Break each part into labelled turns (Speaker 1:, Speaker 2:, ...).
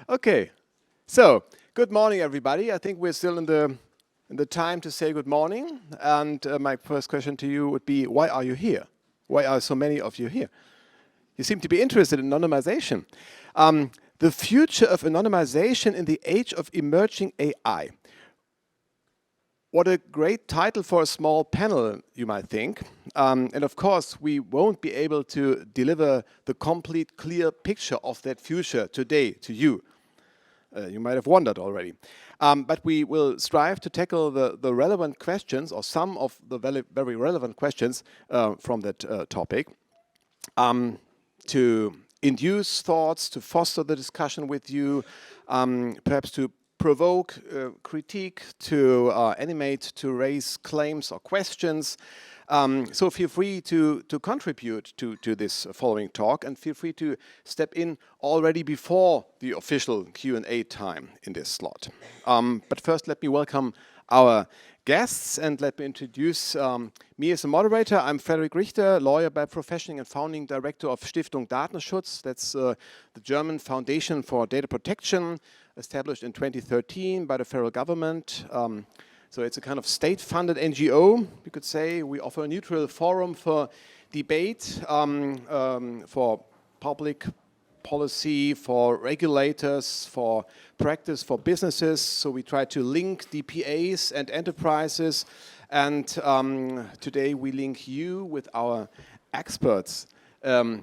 Speaker 1: Okay, so good morning, everybody. I think we're still in the time to say good morning. And my first question to you would be, why are you here? Why are so many of you here? You seem to be interested in anonymization. The future of anonymization in the age of emerging AI. What a great title for a small panel, you might think. And of course, we won't be able to deliver the complete, clear picture of that future today to you. You might have wondered already. But we will strive to tackle the relevant questions, or some of the very relevant questions from that topic, to induce thoughts, to foster the discussion with you, perhaps to provoke, critique, to animate, to raise claims or questions. So feel free to contribute to this following talk, and feel free to step in already before the official Q&A time in this slot. But first, let me welcome our guests and let me introduce me as a moderator. I'm Frederik Richter, lawyer by profession and founding director of Stiftung Datenschutz. That's the German Foundation for Data Protection, established in 2013 by the federal government. So it's a kind of state-funded NGO, you could say. We offer a neutral forum for debate, for public policy, for regulators, for practice, for businesses. So we try to link DPAs and enterprises. And today we link you with our experts. I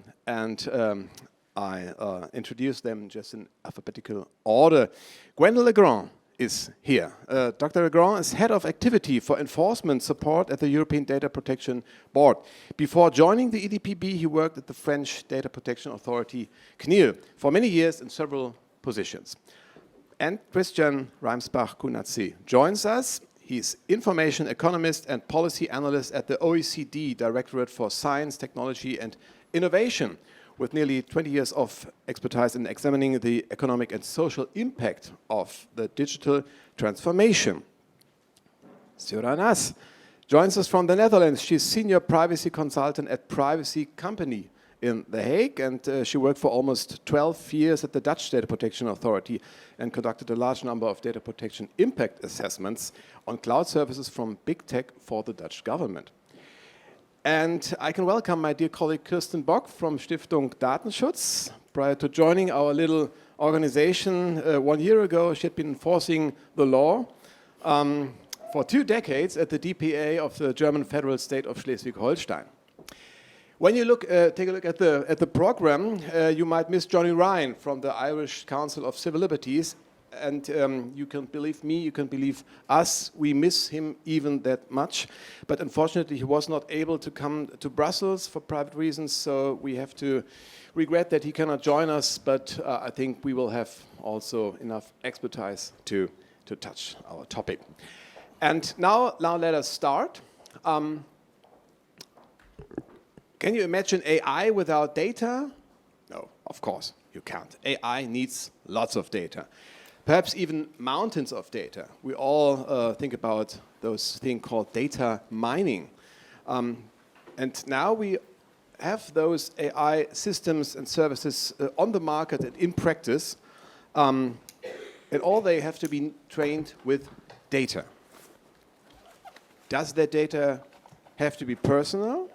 Speaker 1: introduce them just in alphabetical order. Gwendal Legrand is here. Dr. Legrand is Head of Activity for Enforcement Support at the European Data Protection Board. Before joining the EDPB, he worked at the French Data Protection Authority, CNIL, for many years in several positions. And Christian Reimsbach-Kunatzi joins us. He's information economist and policy analyst at the OECD Directorate for Science, Technology and Innovation, with nearly 20 years of expertise in examining the economic and social impact of the digital transformation. Sura Nas joins us from the Netherlands. She's senior privacy consultant at Privacy Company in The Hague, and she worked for almost 12 years at the Dutch Data Protection Authority and conducted a large number of data protection impact assessments on cloud services from big tech for the Dutch government. And I can welcome my dear colleague Kirsten Bock from Stiftung Datenschutz. Prior to joining our little organization 1 year ago, she had been enforcing the law for 2 decades at the DPA of the German federal state of Schleswig-Holstein. When you take a look at the program, you might miss Johnny Ryan from the Irish Council of Civil Liberties. And you can believe me, you can believe us, we miss him even that much. But unfortunately, he was not able to come to Brussels for private reasons, so we have to regret that he cannot join us, but I think we will have also enough expertise to touch our topic. And now let us start. Can you imagine AI without data? No, of course you can't. AI needs lots of data. Perhaps even mountains of data. We all think about those things called data mining. And now we have those AI systems and services on the market and in practice. And all they have to be trained with data. Does that data have to be personal?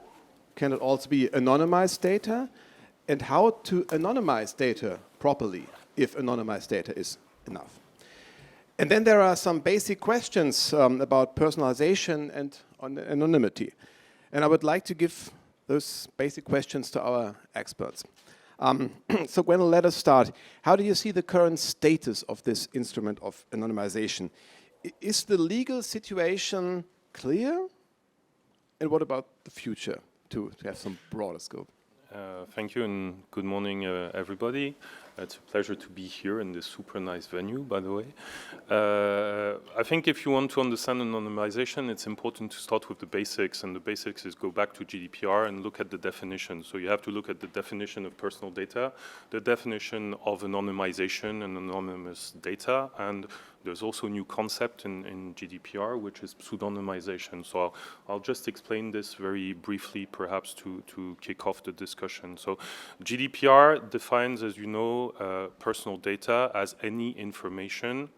Speaker 1: Can it also be anonymized data? And how to anonymize data properly, if anonymized data is enough. And then there are some basic questions about personalization and anonymity. And I would like to give those basic questions to our experts. So Gwendal, let us start. How do you see the current status of this instrument of anonymization? Is the legal situation clear? And what about the future, to have some broader scope?
Speaker 2: Thank you and good morning, everybody. It's a pleasure to be here in this super nice venue, by the way. I think if you want to understand anonymization, it's important to start with the basics, and the basics is go back to GDPR and look at the definition. So you have to look at the definition of personal data, the definition of anonymization and anonymous data, and There's also a new concept in GDPR, which is pseudonymization. So I'll just explain this very briefly, perhaps to kick off the discussion. So GDPR defines, as you know, personal data as any information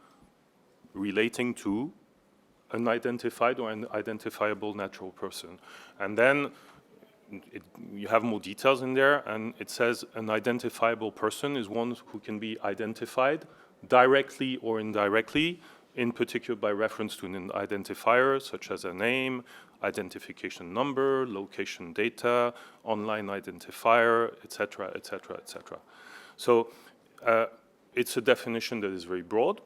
Speaker 2: relating to an identified or an identifiable natural person. And then you have more details in there, and it says an identifiable person is one who can be identified directly or indirectly, in particular by reference to an identifier such as a name, identification number, location data, online identifier, etc., etc., etc. So it's a definition that is very broad.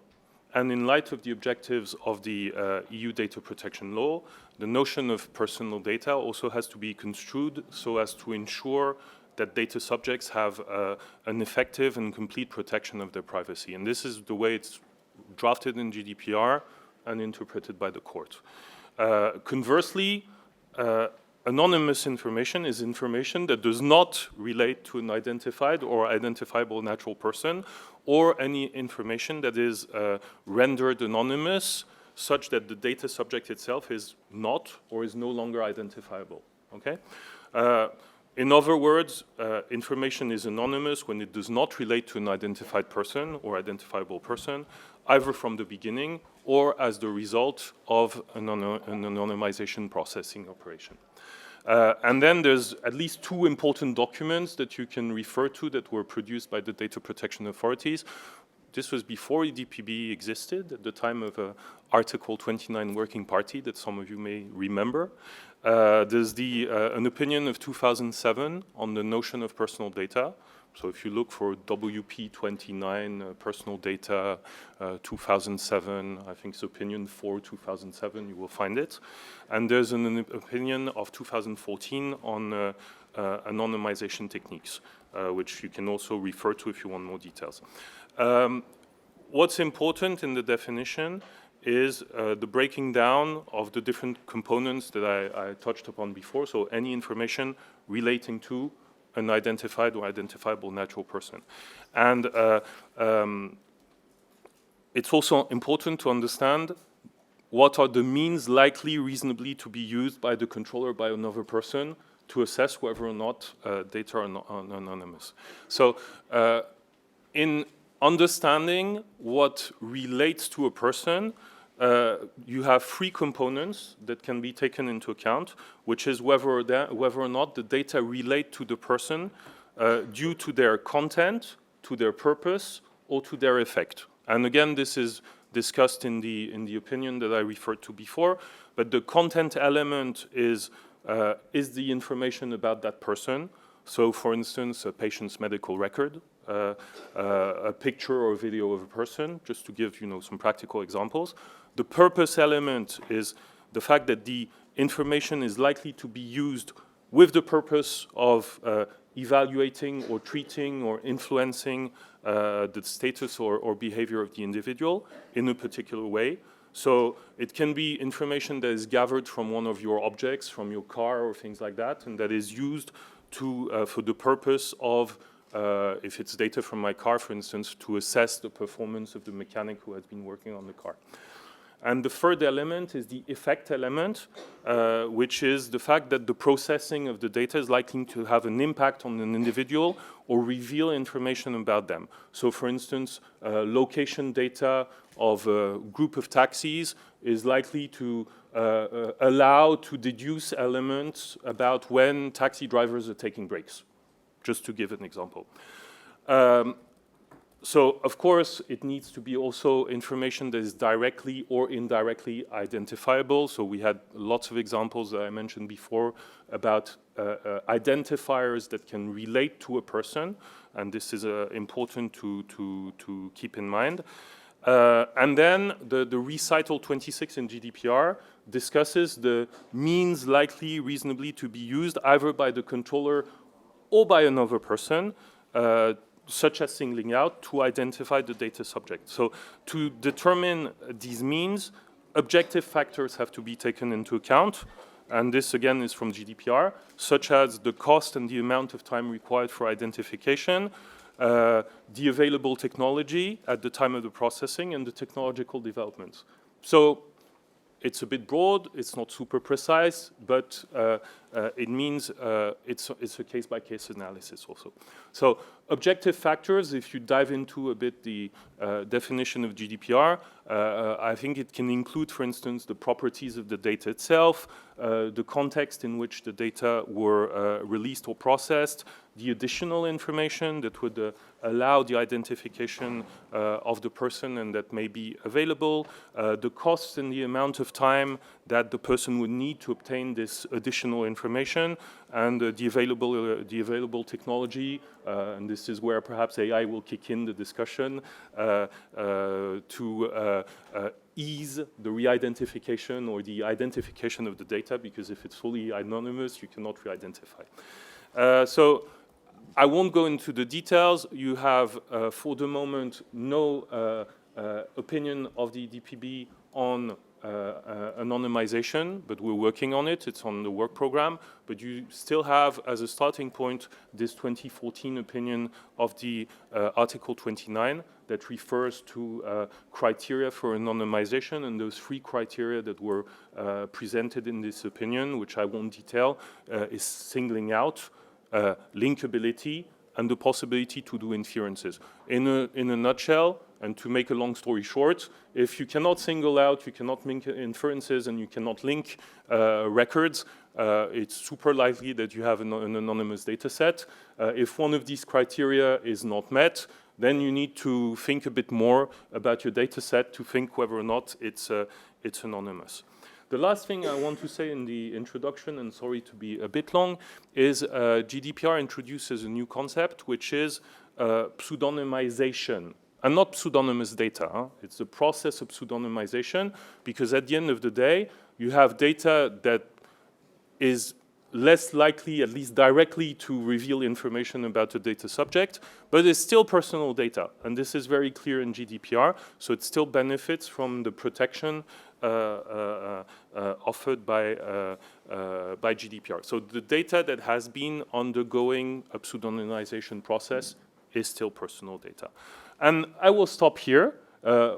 Speaker 2: And in light of the objectives of the EU data protection law, the notion of personal data also has to be construed so as to ensure that data subjects have an effective and complete protection of their privacy. And this is the way it's drafted in GDPR and interpreted by the court. Conversely, anonymous information is information that does not relate to an identified or identifiable natural person, or any information that is rendered anonymous such that the data subject itself is not or is no longer identifiable. Okay? In other words, information is anonymous when it does not relate to an identified person or identifiable person, either from the beginning or as the result of an anonymization processing operation. And then there's at least two important documents that you can refer to that were produced by the data protection authorities. This was before EDPB existed, at the time of Article 29 Working Party that some of you may remember. There's an opinion of 2007 on the notion of personal data. So if you look for WP29 personal data 2007, I think it's opinion 4 2007, you will find it. And there's an opinion of 2014 on anonymization techniques, which you can also refer to if you want more details. What's important in the definition is the breaking down of the different components that I touched upon before. So any information relating to an identified or identifiable natural person. And it's also important to understand what are the means likely reasonably to be used by the controller by another person to assess whether or not data are anonymous. So in understanding what relates to a person, you have three components that can be taken into account, which is whether or not the data relate to the person due to their content, to their purpose, or to their effect. And again, this is discussed in the opinion that I referred to before, but the content element is the information about that person. So for instance, a patient's medical record, a picture or video of a person, just to give some practical examples. The purpose element is the fact that the information is likely to be used with the purpose of evaluating or treating or influencing the status or behavior of the individual in a particular way. So it can be information that is gathered from one of your objects, from your car or things like that, and that is used for the purpose of, if it's data from my car, for instance, to assess the performance of the mechanic who has been working on the car. And the third element is the effect element, which is the fact that the processing of the data is likely to have an impact on an individual or reveal information about them. So for instance, location data of a group of taxis is likely to allow to deduce elements about when taxi drivers are taking breaks, just to give an example. So, of course, it needs to be also information that is directly or indirectly identifiable. So we had lots of examples that I mentioned before about identifiers that can relate to a person, and this is important to keep in mind. And then the recital 26 in GDPR discusses the means likely reasonably to be used either by the controller or by another person, such as singling out, to identify the data subject. So to determine these means, objective factors have to be taken into account, and this again is from GDPR, such as the cost and the amount of time required for identification, the available technology at the time of the processing, and the technological developments. So it's a bit broad, it's not super precise, but it means it's a case-by-case analysis also. So objective factors, if you dive into a bit the definition of GDPR, I think it can include, for instance, the properties of the data itself, the context in which the data were released or processed, the additional information that would allow the identification of the person and that may be available, the costs and the amount of time that the person would need to obtain this additional information, and the available technology, and this is where perhaps AI will kick in the discussion, to ease the re-identification or the identification of the data, because if it's fully anonymous, you cannot re-identify. So I won't go into the details. You have, for the moment, no opinion of the DPB on anonymization, but we're working on it. It's on the work program. But you still have, as a starting point, this 2014 opinion of the Article 29 that refers to criteria for anonymization, and those 3 criteria that were presented in this opinion, which I won't detail, is singling out linkability and the possibility to do inferences. In a nutshell, and to make a long story short, if you cannot single out, you cannot make inferences, and you cannot link records, it's super likely that you have an anonymous data set. If one of these criteria is not met, then you need to think a bit more about your data set to think whether or not it's anonymous. The last thing I want to say in the introduction, and sorry to be a bit long, is GDPR introduces a new concept, which is pseudonymization. And not pseudonymous data. Huh? It's the process of pseudonymization, because at the end of the day, you have data that is less likely, at least directly, to reveal information about the data subject, but it's still personal data. And this is very clear in GDPR, so it still benefits from the protection offered by GDPR. So the data that has been undergoing a pseudonymization process is still personal data. And I will stop here.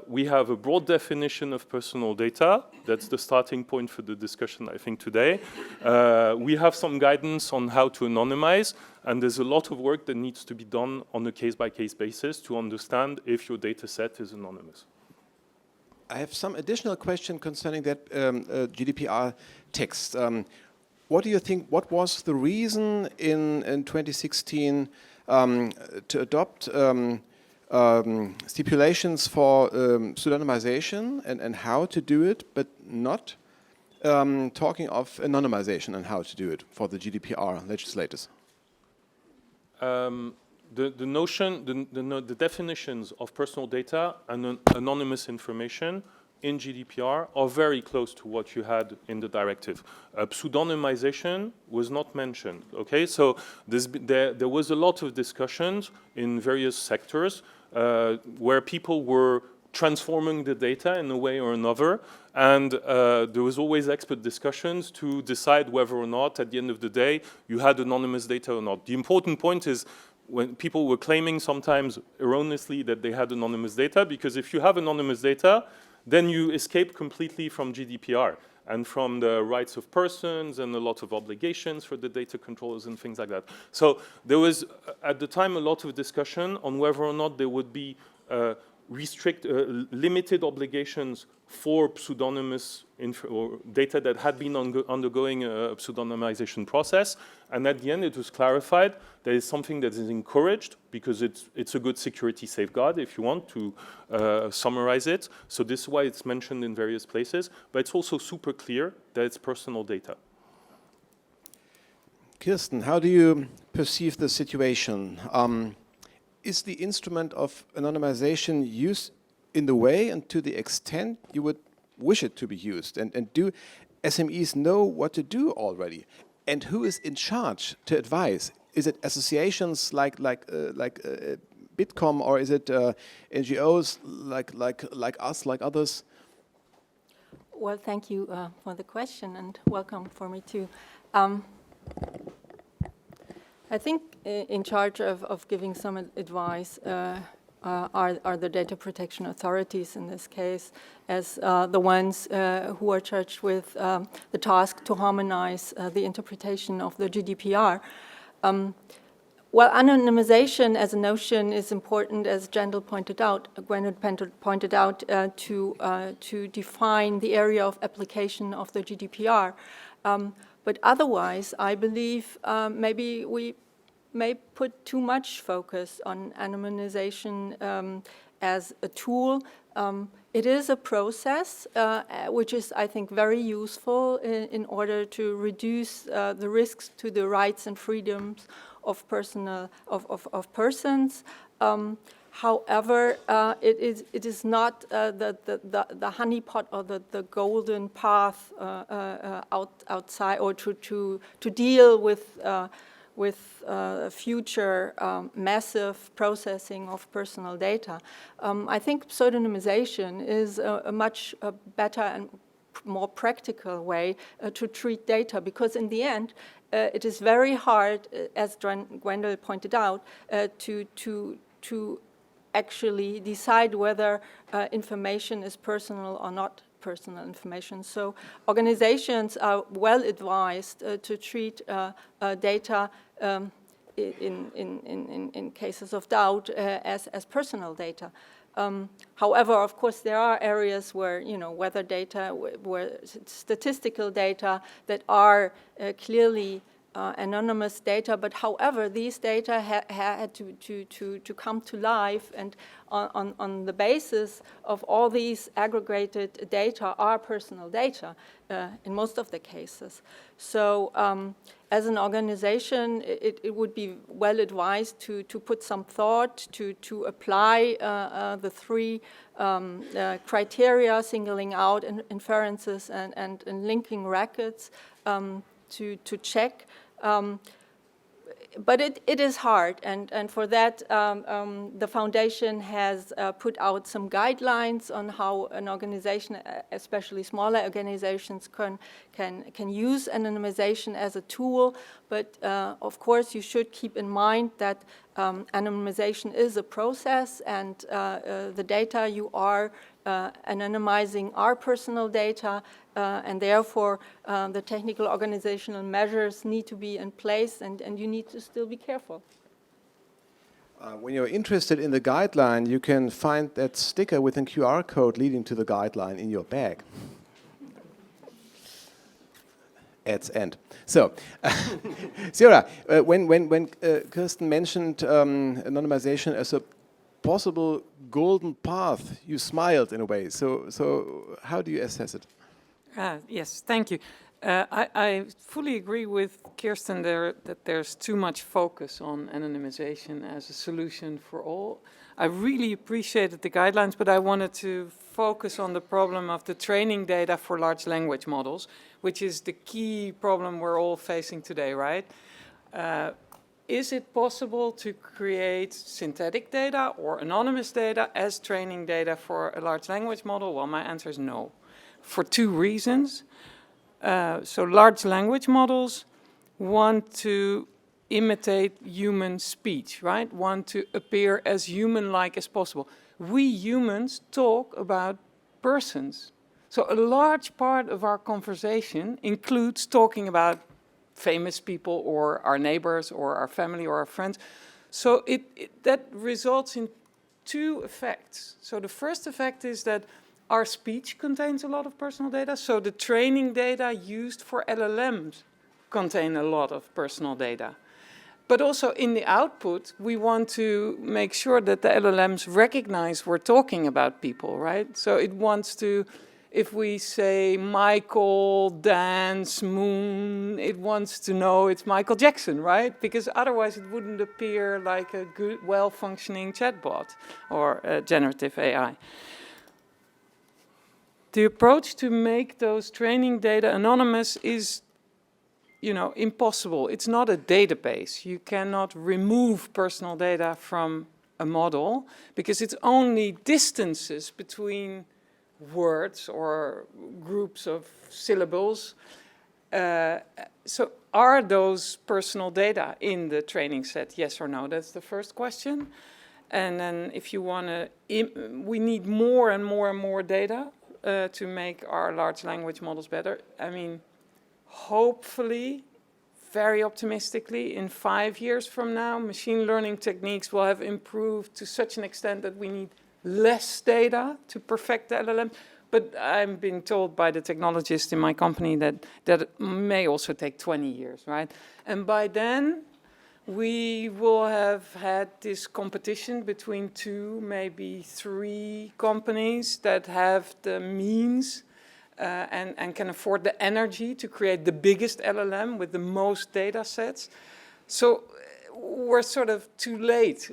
Speaker 2: We have a broad definition of personal data. That's the starting point for the discussion, I think, today. We have some guidance on how to anonymize, and there's a lot of work that needs to be done on a case-by-case basis to understand if your data set is anonymous.
Speaker 1: I have some additional question concerning that GDPR text. What do you think, what was the reason in 2016 to adopt stipulations for pseudonymization and how to do it, but not talking of anonymization and how to do it for the GDPR legislators?
Speaker 2: The notion, the definitions of personal data and anonymous information in GDPR are very close to what you had in the directive. Pseudonymization was not mentioned. Okay, so there was a lot of discussions in various sectors where people were transforming the data in a way or another, and there was always expert discussions to decide whether or not, at the end of the day, you had anonymous data or not. The important point is when people were claiming sometimes erroneously that they had anonymous data, because if you have anonymous data, then you escape completely from GDPR and from the rights of persons and a lot of obligations for the data controllers and things like that. So there was, at the time, a lot of discussion on whether or not there would be limited obligations for pseudonymous or data that had been undergoing a pseudonymization process. And at the end, it was clarified that it's something that is encouraged because it's a good security safeguard, if you want to summarize it. So this is why it's mentioned in various places. But it's also super clear that it's personal data.
Speaker 1: Kirsten, how do you perceive the situation? Is the instrument of anonymization used in the way and to the extent you would wish it to be used? And do SMEs know what to do already? And who is in charge to advise? Is it associations like Bitkom, or is it NGOs like us, like others?
Speaker 3: Well, thank you for the question, and welcome for me too. I think in charge of giving some advice are the data protection authorities in this case, as the ones who are charged with the task to harmonize the interpretation of the GDPR. Well, anonymization as a notion is important, as Gwendolyn pointed out, to define the area of application of the GDPR. But otherwise, I believe maybe we may put too much focus on anonymization as a tool. It is a process which is, I think, very useful in order to reduce the risks to the rights and freedoms of persons. However, it is not the honeypot or the golden path outside, or to deal with future massive processing of personal data. I think pseudonymization is a much better and more practical way to treat data, because in the end, it is very hard, as Gwendolyn pointed out, to actually decide whether information is personal or not personal information. So organizations are well advised to treat data in cases of doubt as personal data. However, of course, there are areas where, weather data, where statistical data that are clearly anonymous data, but however, these data had to come to life, and on the basis of all these aggregated data are personal data in most of the cases. So as an organization, it would be well advised to put some thought to apply the three criteria, singling out inferences and linking records to check. But it is hard, and for that, the foundation has put out some guidelines on how an organization, especially smaller organizations, can use anonymization as a tool. But of course, you should keep in mind that anonymization is a process, and the data you are anonymizing are personal data, and therefore the technical organizational measures need to be in place, and you need to still be careful.
Speaker 1: When you're interested in the guideline, you can find that sticker with a QR code leading to the guideline in your bag. Ads end. So, Sarah, when Kirsten mentioned anonymization as a possible golden path, you smiled in a way. So how do you assess it?
Speaker 4: Yes, thank you. I fully agree with Kirsten there that there's too much focus on anonymization as a solution for all. I really appreciated the guidelines, but I wanted to focus on the problem of the training data for large language models, which is the key problem we're all facing today, right? Is it possible to create synthetic data or anonymous data as training data for a large language model? Well, my answer is no, for two reasons. So large language models want to imitate human speech, right? Want to appear as human-like as possible. We humans talk about persons. So a large part of our conversation includes talking about famous people or our neighbors or our family or our friends. So that results in two effects. So the first effect is that our speech contains a lot of personal data. So the training data used for LLMs contain a lot of personal data. But also in the output, we want to make sure that the LLMs recognize we're talking about people, right? So it wants to, if we say Michael, dance, moon, it wants to know it's Michael Jackson, right? Because otherwise it wouldn't appear like a good, well-functioning chatbot or generative AI. The approach to make those training data anonymous is, impossible. It's not a database. You cannot remove personal data from a model because it's only distances between words or groups of syllables. So are those personal data in the training set? Yes or no? That's the first question. And then if you want to, we need more and more and more data to make our large language models better. I mean, hopefully, very optimistically, in 5 years from now, machine learning techniques will have improved to such an extent that we need less data to perfect the LLM. But I'm being told by the technologists in my company that it may also take 20 years, right? And by then, we will have had this competition between 2, maybe 3 companies that have the means and can afford the energy to create the biggest LLM with the most data sets. So we're sort of too late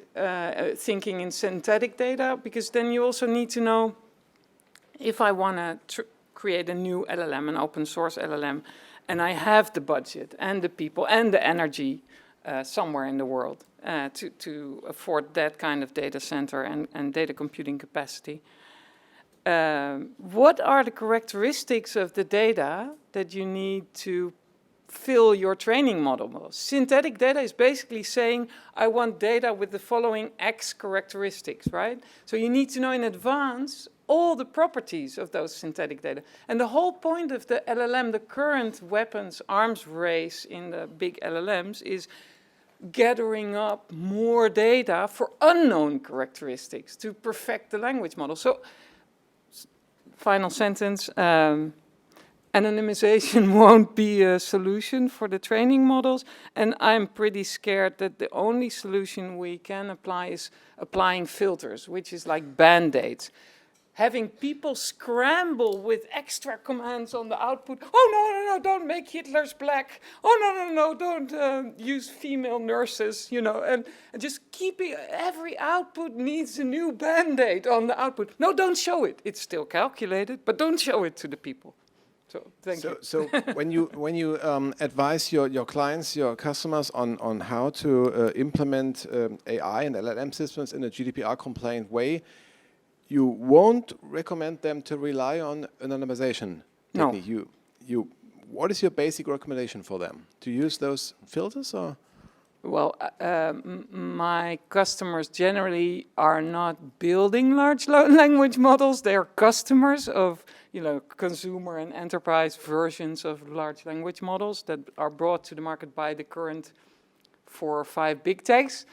Speaker 4: thinking in synthetic data, because then you also need to know, if I want to create a new LLM, an open source LLM, and I have the budget and the people and the energy somewhere in the world to afford that kind of data center and data computing capacity, what are the characteristics of the data that you need to fill your training model? Synthetic data is basically saying, I want data with the following X characteristics, right? So you need to know in advance all the properties of those synthetic data. And the whole point of the LLM, the current weapons arms race in the big LLMs, is gathering up more data for unknown characteristics to perfect the language model. So, final sentence, anonymization won't be a solution for the training models, and I'm pretty scared that the only solution we can apply is applying filters, which is like Band-Aids. Having people scramble with extra commands on the output. Oh, no, don't make Hitler's black. Oh, no, don't use female nurses, you know, and just keeping every output needs a new Band-Aid on the output. No, don't show it. It's still calculated, but don't show it to the people. So, thank you.
Speaker 1: So when you advise your clients, your customers on how to implement AI and LLM systems in a GDPR compliant way, you won't recommend them to rely on anonymization technique. No. What is your basic recommendation for them? To use those filters, or?
Speaker 4: Well, my customers generally are not building large language models. They are customers of, you know, consumer and enterprise versions of large language models that are brought to the market by the current 4 or 5 big techs.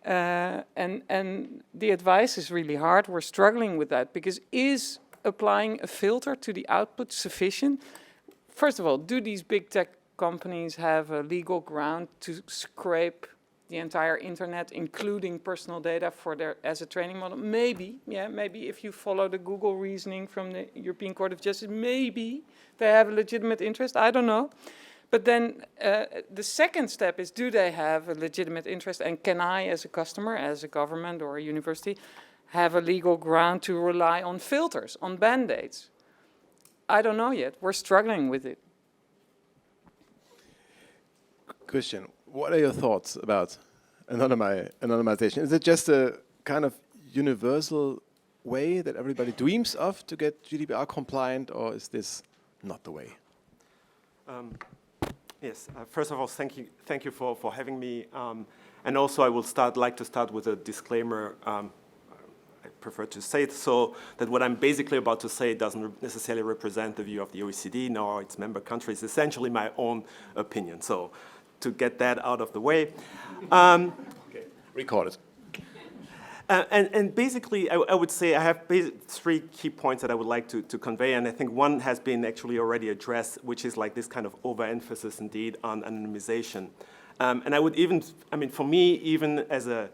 Speaker 4: And the advice is really hard. We're struggling with that, because is applying a filter to the output sufficient? First of all, do these big tech companies have a legal ground to scrape the entire internet, including personal data, for their as a training model? Maybe, yeah, maybe if you follow the Google reasoning from the European Court of Justice, maybe they have a legitimate interest. I don't know. But then the second step is, do they have a legitimate interest? And can I, as a customer, as a government or a university, have a legal ground to rely on filters, on Band-Aids? I don't know yet. We're struggling with it.
Speaker 1: Christian, what are your thoughts about anonymization? Is it just a kind of universal way that everybody dreams of to get GDPR compliant, or is this not the way?
Speaker 5: Yes. First of all, thank you for having me. And also, I will like to start with a disclaimer. I prefer to say it so that what I'm basically about to say doesn't necessarily represent the view of the OECD nor its member countries. It's essentially my own opinion. So, to get that out of the way,
Speaker 1: okay. Record it.
Speaker 5: And basically, I would say I have 3 key points that I would like to convey, and I think one has been actually already addressed, which is like this kind of overemphasis indeed on anonymization. And I would even, I mean, for me, even as a,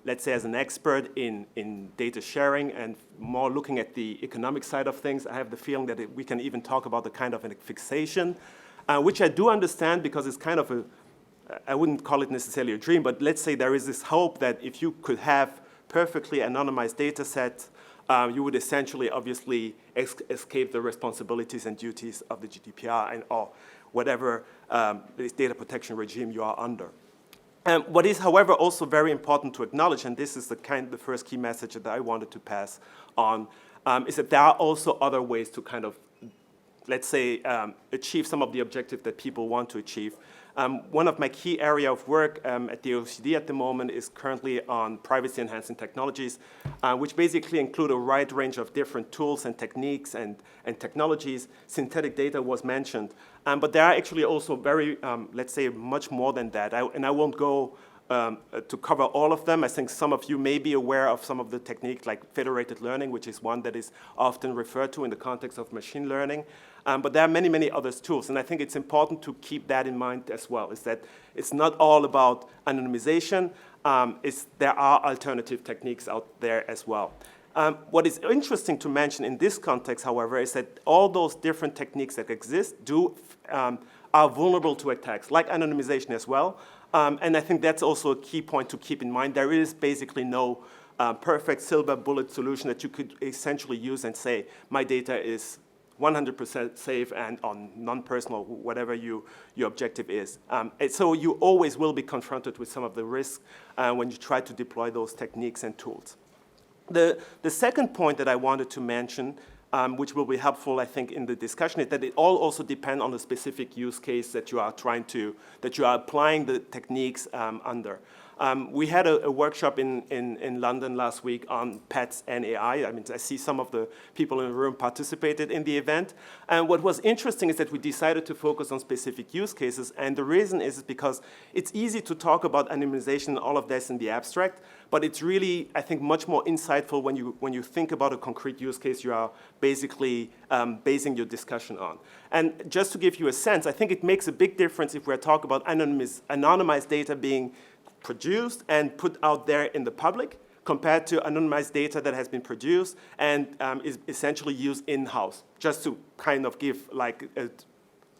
Speaker 5: let's say as an expert in data sharing and more looking at the economic side of things, I have the feeling that we can even talk about the kind of a fixation, which I do understand, because it's kind of a, I wouldn't call it necessarily a dream, but let's say there is this hope that if you could have perfectly anonymized data sets, you would essentially obviously escape the responsibilities and duties of the GDPR and or whatever data protection regime you are under. What is, however, also very important to acknowledge, and this is the first key message that I wanted to pass on, is that there are also other ways to kind of let's say, achieve some of the objectives that people want to achieve. One of my key area of work at the OECD at the moment is currently on privacy-enhancing technologies, which basically include a wide range of different tools and techniques and technologies. Synthetic data was mentioned, but there are actually also very, let's say, much more than that. And I won't go to cover all of them. I think some of you may be aware of some of the techniques like federated learning, which is one that is often referred to in the context of machine learning. But there are many, many other tools. And I think it's important to keep that in mind as well, is that it's not all about anonymization. There are alternative techniques out there as well. What is interesting to mention in this context, however, is that all those different techniques that exist are vulnerable to attacks, like anonymization as well. And I think that's also a key point to keep in mind. There is basically no perfect silver bullet solution that you could essentially use and say, my data is 100% safe and on non-personal, whatever your objective is. And so you always will be confronted with some of the risks when you try to deploy those techniques and tools. The second point that I wanted to mention, which will be helpful, I think, in the discussion, is that it all also depends on the specific use case that you are applying the techniques under. We had a workshop in London last week on pets and AI. I mean, I see some of the people in the room participated in the event. And what was interesting is that we decided to focus on specific use cases. And the reason is because it's easy to talk about anonymization and all of this in the abstract, but it's really, I think, much more insightful when you think about a concrete use case you are basically basing your discussion on. And just to give you a sense, I think it makes a big difference if we're talking about anonymized data being produced and put out there in the public compared to anonymized data that has been produced and is essentially used in-house, just to kind of give like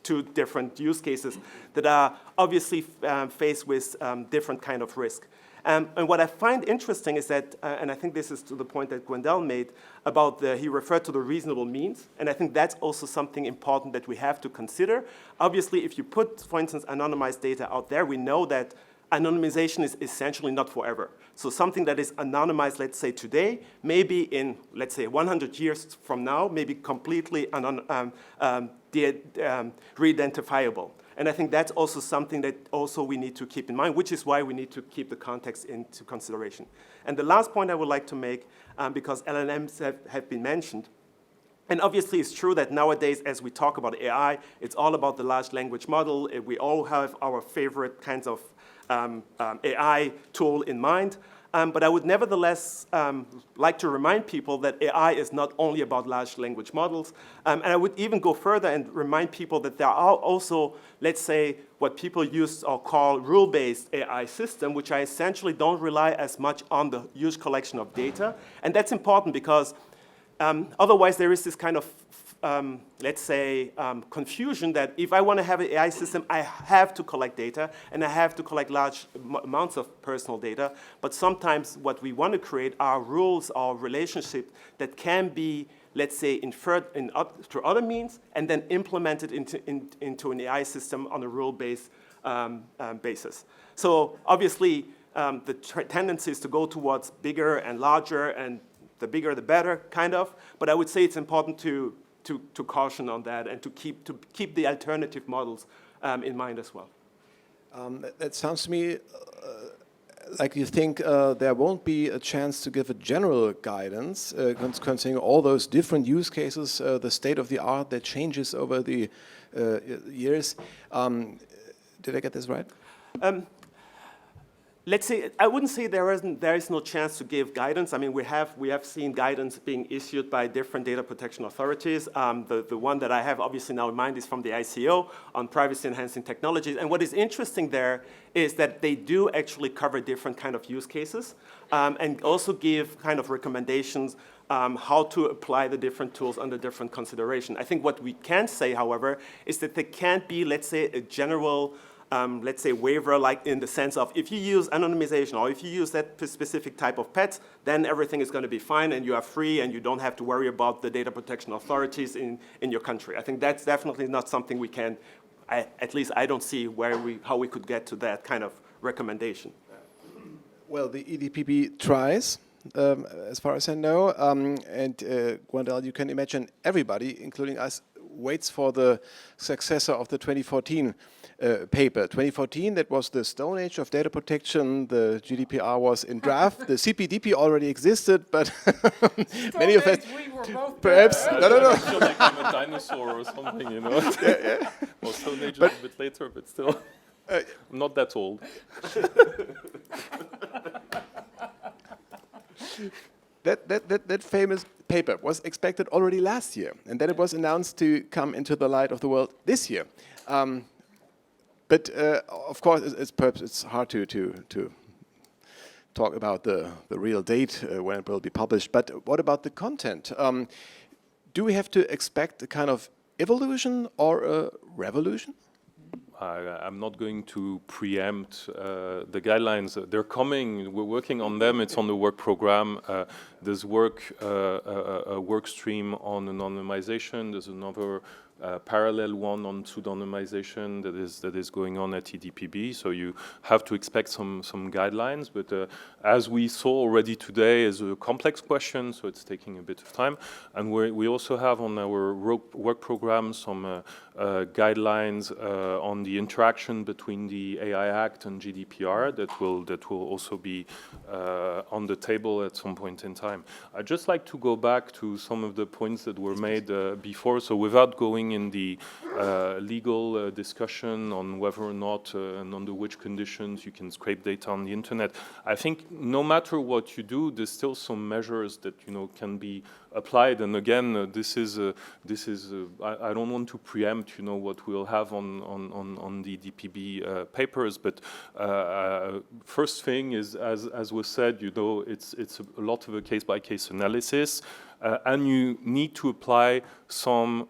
Speaker 5: two different use cases that are obviously faced with different kind of risk. And what I find interesting is that, and I think this is to the point that Gwendal made about he referred to the reasonable means, and I think that's also something important that we have to consider. Obviously, if you put, for instance, anonymized data out there, we know that anonymization is essentially not forever. So something that is anonymized, let's say today, maybe in, let's say, 100 years from now, maybe completely re-identifiable. And I think that's also something that also we need to keep in mind, which is why we need to keep the context into consideration. And the last point I would like to make, because LLMs have been mentioned, and obviously it's true that nowadays, as we talk about AI, it's all about the large language model. We all have our favorite kinds of AI tool in mind. But I would nevertheless like to remind people that AI is not only about large language models. And I would even go further and remind people that there are also, let's say, what people use or call rule-based AI system, which I essentially don't rely as much on the huge collection of data. And that's important because otherwise there is this kind of let's say, confusion that if I want to have an AI system, I have to collect data, and I have to collect large amounts of personal data. But sometimes what we want to create are rules or relationships that can be, let's say, inferred through other means, and then implemented into an AI system on a rule-based basis. So obviously, the tendency is to go towards bigger and larger, and the bigger the better, kind of. But I would say it's important to caution on that and to keep the alternative models in mind as well.
Speaker 1: That sounds to me like you think there won't be a chance to give a general guidance concerning all those different use cases, the state of the art that changes over the years. Did I get this right?
Speaker 5: Let's say, I wouldn't say there is no chance to give guidance. I mean, we have seen guidance being issued by different data protection authorities. The one that I have obviously now in mind is from the ICO on privacy-enhancing technologies. And what is interesting there is that they do actually cover different kind of use cases and also give kind of recommendations how to apply the different tools under different consideration. I think what we can say, however, is that there can't be, let's say, a general let's say, waiver, like in the sense of if you use anonymization or if you use that specific type of pets, then everything is going to be fine and you are free and you don't have to worry about the data protection authorities in your country. I think that's definitely not something we can, at least I don't see how we could get to that kind of recommendation.
Speaker 1: Well, the EDPB tries, as far as I know, and Gwendal, you can imagine everybody, including us, waits for the successor of the 2014 paper. 2014, that was the stone age of data protection. The GDPR was in draft. The CPDP already existed, but many of us,
Speaker 4: We were both
Speaker 1: perhaps, no.
Speaker 2: I feel like I'm a dinosaur or something, you know. Well, Stone Age a little bit later, but still, I'm not that old.
Speaker 1: That famous paper was expected already last year, and then it was announced to come into the light of the world this year. But of course, perhaps it's hard to talk about the real date when it will be published. But what about the content? Do we have to expect a kind of evolution or a revolution?
Speaker 2: I'm not going to preempt the guidelines. They're coming. We're working on them. It's on the work program. There's a work stream on anonymization. There's another parallel one on pseudonymization that is going on at EDPB. So you have to expect some guidelines. But as we saw already today, is a complex question, so it's taking a bit of time. And we also have on our work program some guidelines on the interaction between the AI Act and GDPR that will also be on the table at some point in time. I'd just like to go back to some of the points that were made before. So without going in the legal discussion on whether or not and under which conditions you can scrape data on the internet, I think no matter what you do, there's still some measures that can be applied. And again, this is I don't want to preempt what we'll have on the DPB papers, but first thing is, as was said, it's a lot of a case-by-case analysis, and you need to apply some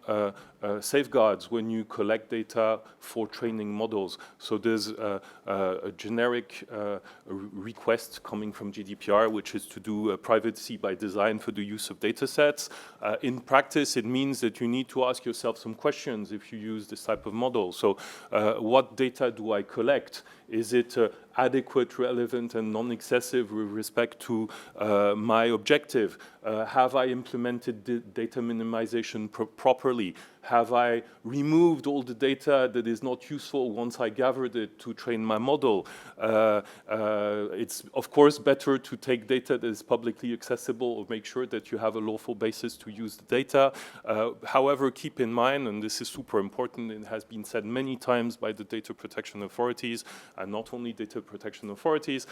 Speaker 2: safeguards when you collect data for training models. So there's a generic request coming from GDPR, which is to do privacy by design for the use of data sets. In practice, it means that you need to ask yourself some questions if you use this type of model. So what data do I collect? Is it adequate, relevant, and non-excessive with respect to my objective? Have I implemented data minimization properly? Have I removed all the data that is not useful once I gathered it to train my model? It's, of course, better to take data that is publicly accessible or make sure that you have a lawful basis to use the data. However, keep in mind, and this is super important, it has been said many times by the data protection authorities, and not only data protection authorities,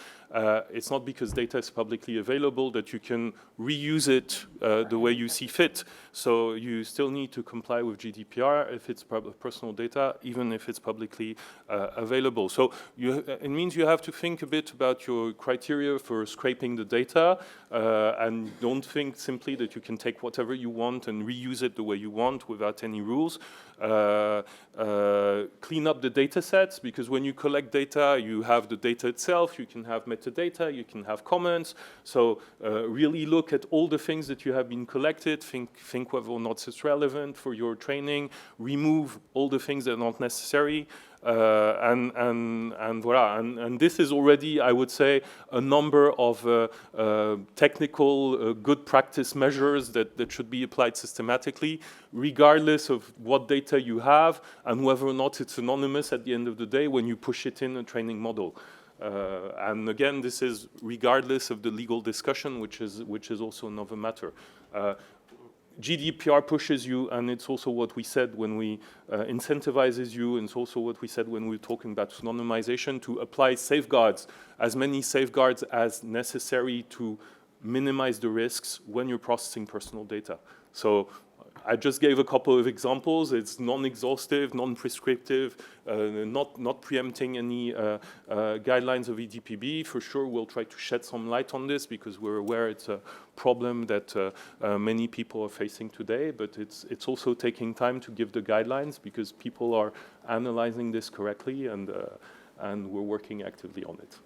Speaker 2: it's not because data is publicly available that you can reuse it the way you see fit. So you still need to comply with GDPR if it's personal data, even if it's publicly available. So it means you have to think a bit about your criteria for scraping the data, and don't think simply that you can take whatever you want and reuse it the way you want without any rules. Clean up the data sets, because when you collect data, you have the data itself, you can have metadata, you can have comments. So really look at all the things that you have been collected, think whether or not it's relevant for your training, remove all the things that are not necessary. And voila. And this is already, I would say, a number of technical good practice measures that should be applied systematically, regardless of what data you have and whether or not it's anonymous at the end of the day when you push it in a training model. And again, this is regardless of the legal discussion, which is also another matter. GDPR pushes you, and it's also what we said when we incentivizes you, and it's also what we said when we were talking about anonymization, to apply safeguards, as many safeguards as necessary to minimize the risks when you're processing personal data. So I just gave a couple of examples. It's non-exhaustive, non-prescriptive, not preempting any guidelines of EDPB. For sure, we'll try to shed some light on this because we're aware it's a problem that many people are facing today. But it's also taking time to give the guidelines because people are analyzing this correctly, and we're working actively on it.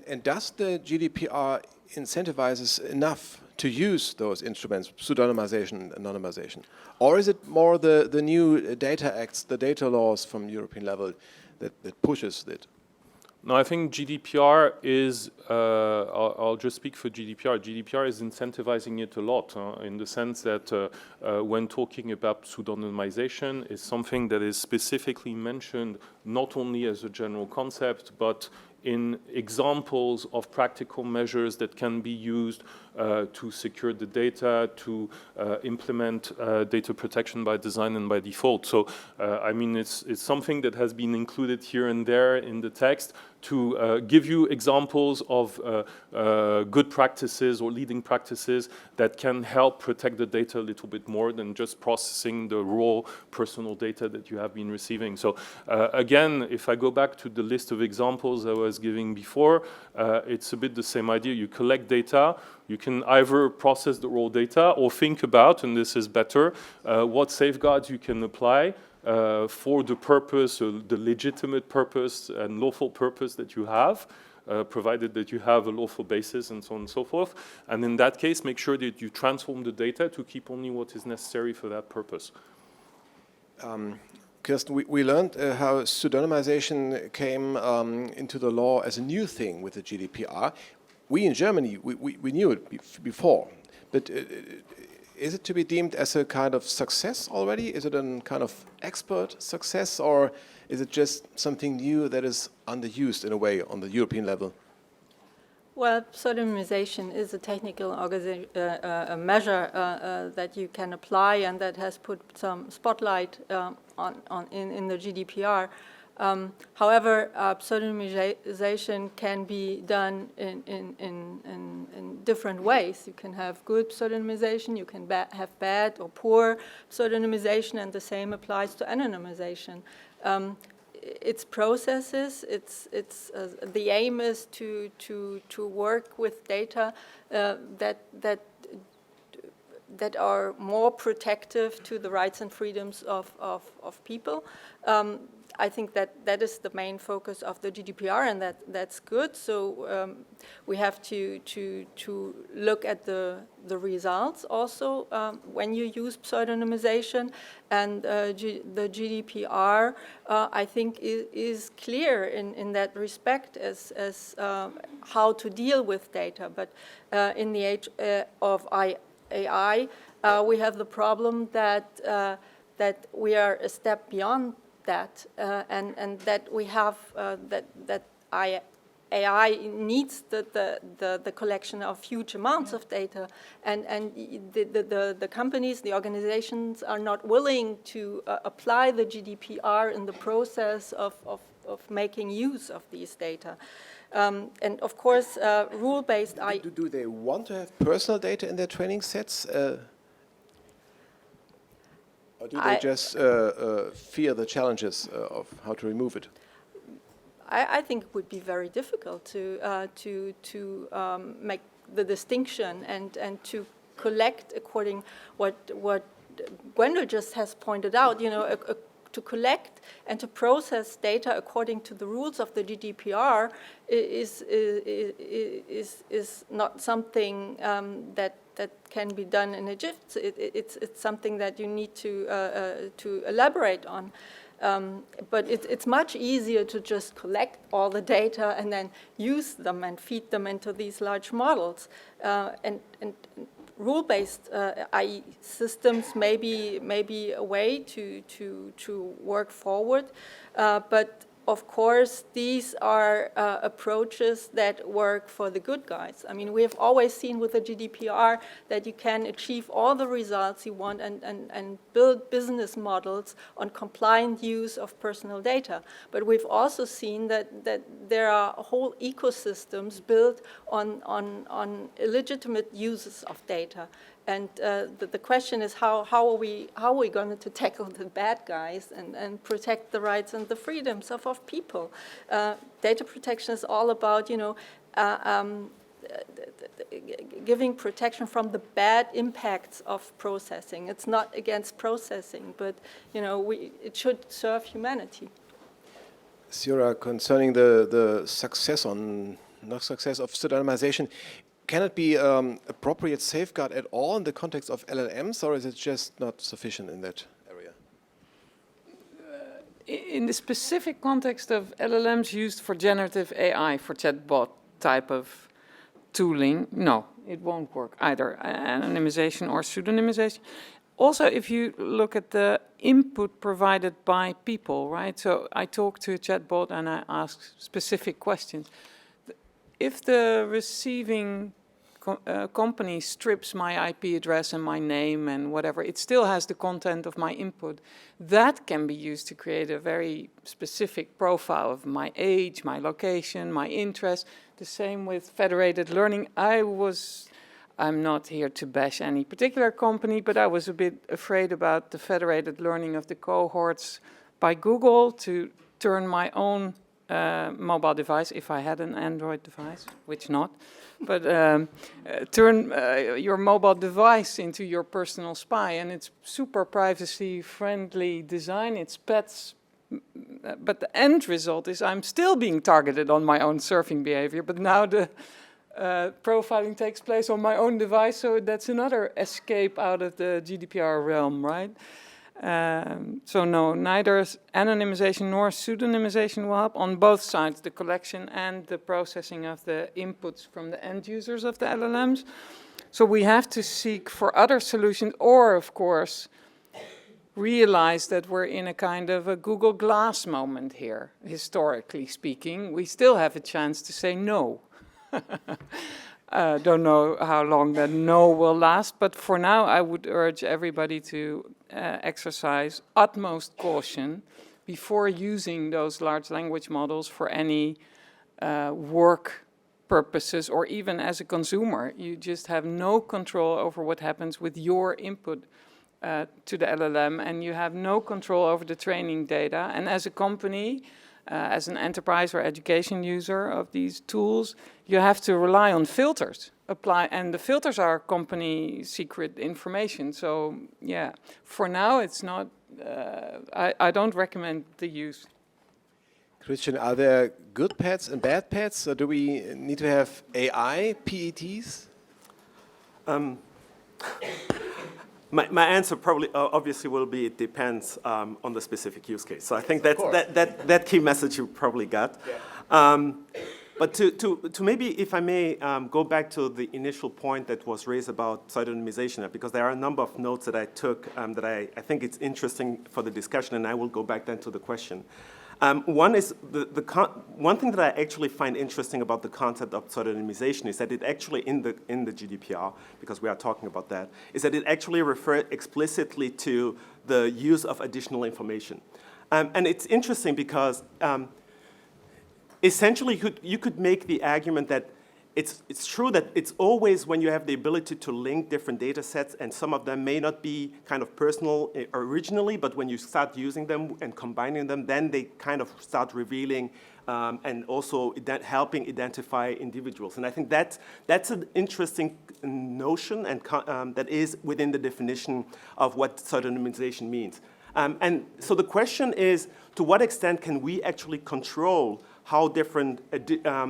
Speaker 1: And does the GDPR incentivizes enough to use those instruments, pseudonymization, anonymization? Or is it more the new data acts, the data laws from European level that pushes it?
Speaker 2: No, I think GDPR is, I'll just speak for GDPR. GDPR is incentivizing it a lot in the sense that when talking about pseudonymization, it's something that is specifically mentioned not only as a general concept, but in examples of practical measures that can be used to secure the data, to implement data protection by design and by default. So, I mean, it's something that has been included here and there in the text to give you examples of good practices or leading practices that can help protect the data a little bit more than just processing the raw personal data that you have been receiving. So again, if I go back to the list of examples I was giving before, it's a bit the same idea. You collect data, you can either process the raw data or think about, and this is better, what safeguards you can apply for the purpose, the legitimate purpose and lawful purpose that you have, provided that you have a lawful basis and so on and so forth. And in that case, make sure that you transform the data to keep only what is necessary for that purpose.
Speaker 1: Kirsten, we learned how pseudonymization came into the law as a new thing with the GDPR. We in Germany, we knew it before, but is it to be deemed as a kind of success already? Is it a kind of expert success, or is it just something new that is underused in a way on the European level?
Speaker 3: Well, pseudonymization is a technical a measure that you can apply and that has put some spotlight in the GDPR. However, pseudonymization can be done in different ways. You can have good pseudonymization, you can have bad or poor pseudonymization, and the same applies to anonymization. Its processes, the aim is to work with data that are more protective to the rights and freedoms of people. I think that is the main focus of the GDPR, and that's good. So we have to look at the results also when you use pseudonymization, and the GDPR I think is clear in that respect as how to deal with data. But in the age of AI, we have the problem that we are a step beyond that, and that we have that AI needs the collection of huge amounts of data, and the companies, the organizations are not willing to apply the GDPR in the process of making use of these data. And of course, rule-based AI.
Speaker 1: Do they want to have personal data in their training sets? Or do they just fear the challenges of how to remove it?
Speaker 3: I think it would be very difficult to make the distinction and to collect according what Gwendol just has pointed out. You know, to collect and to process data according to the rules of the GDPR is not something that can be done in a jiff. It's something that you need to elaborate on. But it's much easier to just collect all the data and then use them and feed them into these large models. And rule-based AI systems may be a way to work forward, but of course, these are approaches that work for the good guys. I mean, we have always seen with the GDPR that you can achieve all the results you want and build business models on compliant use of personal data. But we've also seen that there are whole ecosystems built on illegitimate uses of data. And the question is how are we going to tackle the bad guys and protect the rights and the freedoms of people? Data protection is all about, you know, giving protection from the bad impacts of processing. It's not against processing, but you know, it should serve humanity.
Speaker 1: Sura, concerning the success or not success of pseudonymization, can it be appropriate safeguard at all in the context of LLMs, or is it just not sufficient in that area?
Speaker 4: in the specific context of LLMs used for generative AI, for chatbot type of tooling, no, it won't work either, anonymization or pseudonymization. Also, if you look at the input provided by people, right? So I talk to a chatbot and I ask specific questions. If the receiving company strips my IP address and my name and whatever, it still has the content of my input. That can be used to create a very specific profile of my age, my location, my interest. The same with federated learning. I'm not here to bash any particular company, but I was a bit afraid about the federated learning of the cohorts by Google to turn my own mobile device, if I had an Android device, which not, but turn your mobile device into your personal spy, and it's super privacy-friendly design, it's pets, but the end result is I'm still being targeted on my own surfing behavior, but now the profiling takes place on my own device, so that's another escape out of the GDPR realm, right? So no, neither anonymization nor pseudonymization will help on both sides, the collection and the processing of the inputs from the end users of the LLMs. So we have to seek for other solutions, or of course, realize that we're in a kind of a Google Glass moment here, historically speaking. We still have a chance to say no. Don't know how long that no will last, but for now I would urge everybody to exercise utmost caution before using those large language models for any work purposes, or even as a consumer. You just have no control over what happens with your input to the LLM, and you have no control over the training data. And as a company, as an enterprise or education user of these tools, you have to rely on filters, and the filters are company secret information. So yeah, for now it's not, I don't recommend the use.
Speaker 1: Christian, are there good pets and bad pets, or do we need to have AI PETs?
Speaker 5: My answer probably, obviously, will be it depends on the specific use case. So I think that key message you probably got. Yeah. But to maybe, if I may, go back to the initial point that was raised about pseudonymization, because there are a number of notes that I took that I think it's interesting for the discussion, and I will go back then to the question. One is one thing that I actually find interesting about the concept of pseudonymization is that it actually in the GDPR, because we are talking about that, is that it actually refers explicitly to the use of additional information, and it's interesting because essentially you could make the argument that it's true that it's always when you have the ability to link different data sets, and some of them may not be kind of personal originally, but when you start using them and combining them, then they kind of start revealing and also helping identify individuals. And I think that's an interesting notion, and that is within the definition of what pseudonymization means. And so the question is, to what extent can we actually control how different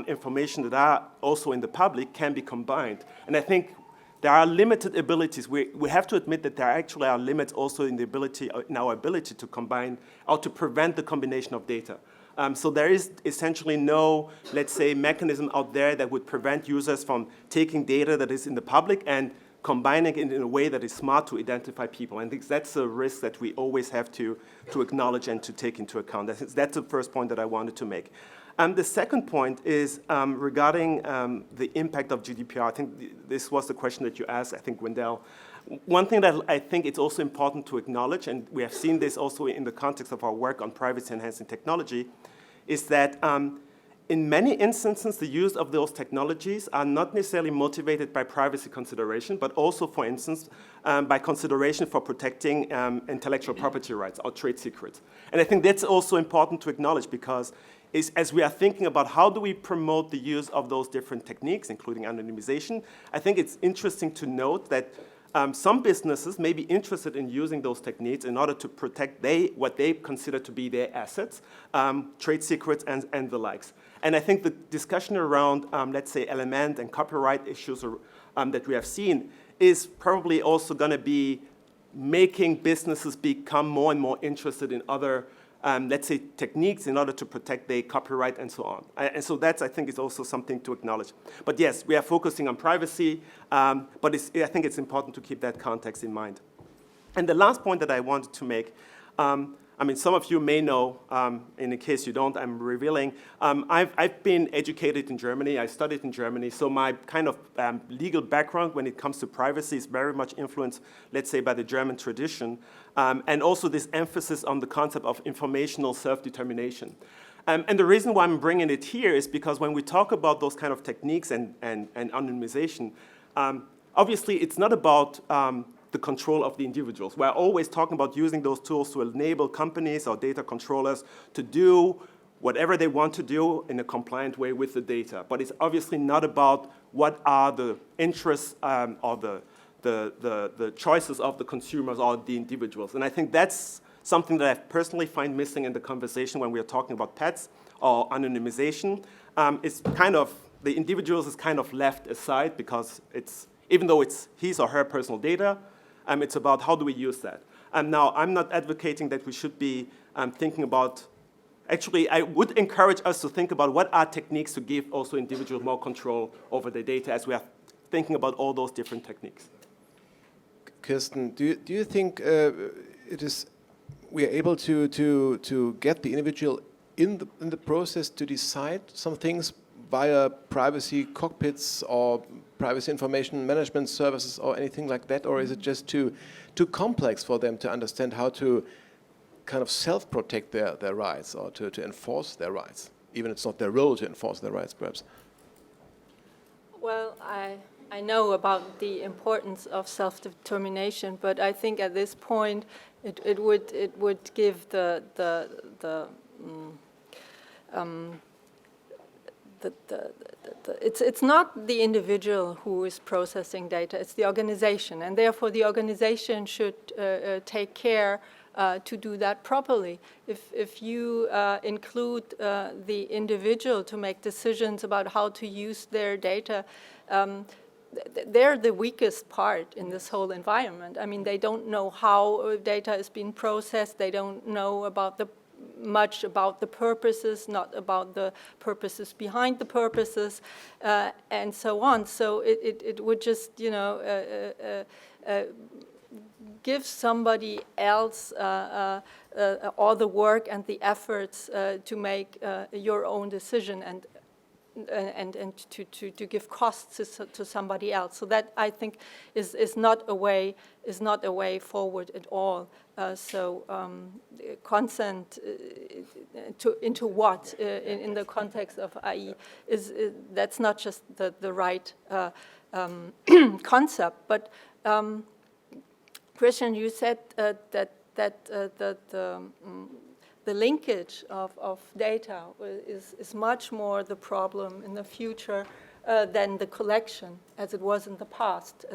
Speaker 5: information that are also in the public can be combined? And I think there are limited abilities. We have to admit that there actually are limits also in our ability to combine or to prevent the combination of data. So there is essentially no, let's say, mechanism out there that would prevent users from taking data that is in the public and combining it in a way that is smart to identify people. And I think that's a risk that we always have to acknowledge and to take into account. That's the first point that I wanted to make. The second point is regarding the impact of GDPR. I think this was the question that you asked, I think, Wendell. One thing that I think it's also important to acknowledge, and we have seen this also in the context of our work on privacy-enhancing technology, is that in many instances, the use of those technologies are not necessarily motivated by privacy consideration, but also, for instance, by consideration for protecting intellectual property rights or trade secrets. And I think that's also important to acknowledge, because as we are thinking about how do we promote the use of those different techniques, including anonymization, I think it's interesting to note that some businesses may be interested in using those techniques in order to protect what they consider to be their assets, trade secrets, and the likes. And I think the discussion around, let's say, element and copyright issues that we have seen is probably also going to be making businesses become more and more interested in other let's say, techniques in order to protect their copyright and so on. And so that's, I think, is also something to acknowledge. But yes, we are focusing on privacy, but I think it's important to keep that context in mind. And the last point that I wanted to make, I mean, some of you may know, in case you don't, I'm revealing, I've been educated in Germany, I studied in Germany, so my kind of legal background when it comes to privacy is very much influenced, let's say, by the German tradition, and also this emphasis on the concept of informational self-determination. And the reason why I'm bringing it here is because when we talk about those kind of techniques and anonymization, obviously it's not about the control of the individuals. We're always talking about using those tools to enable companies or data controllers to do whatever they want to do in a compliant way with the data. But it's obviously not about what are the interests or the choices of the consumers or the individuals. And I think that's something that I personally find missing in the conversation when we are talking about pets or anonymization. It's kind of, the individuals is kind of left aside because it's, even though it's his or her personal data, it's about how do we use that. And now, I'm not advocating that we should be thinking about, actually, I would encourage us to think about what are techniques to give also individuals more control over their data as we are thinking about all those different techniques.
Speaker 1: Kirsten, do you think we are able to get the individual in the process to decide some things via privacy cockpits or privacy information management services or anything like that, or is it just too complex for them to understand how to kind of self-protect their rights or to enforce their rights, even it's not their role to enforce their rights, perhaps?
Speaker 3: Well, I know about the importance of self-determination, but I think at this point it would give it's not the individual who is processing data, it's the organization, and therefore the organization should take care to do that properly. If you include the individual to make decisions about how to use their data, they're the weakest part in this whole environment. I mean, they don't know how data is being processed, they don't know much about the purposes, not about the purposes behind the purposes, and so on. So it would just, give somebody else all the work and the efforts to make your own decision and to give costs to somebody else. So that, I think, is not a way forward at all. Consent into what in the context of AI that's not just the right concept. But Christian, you said that the linkage of data is much more the problem in the future than the collection, as it was in the past.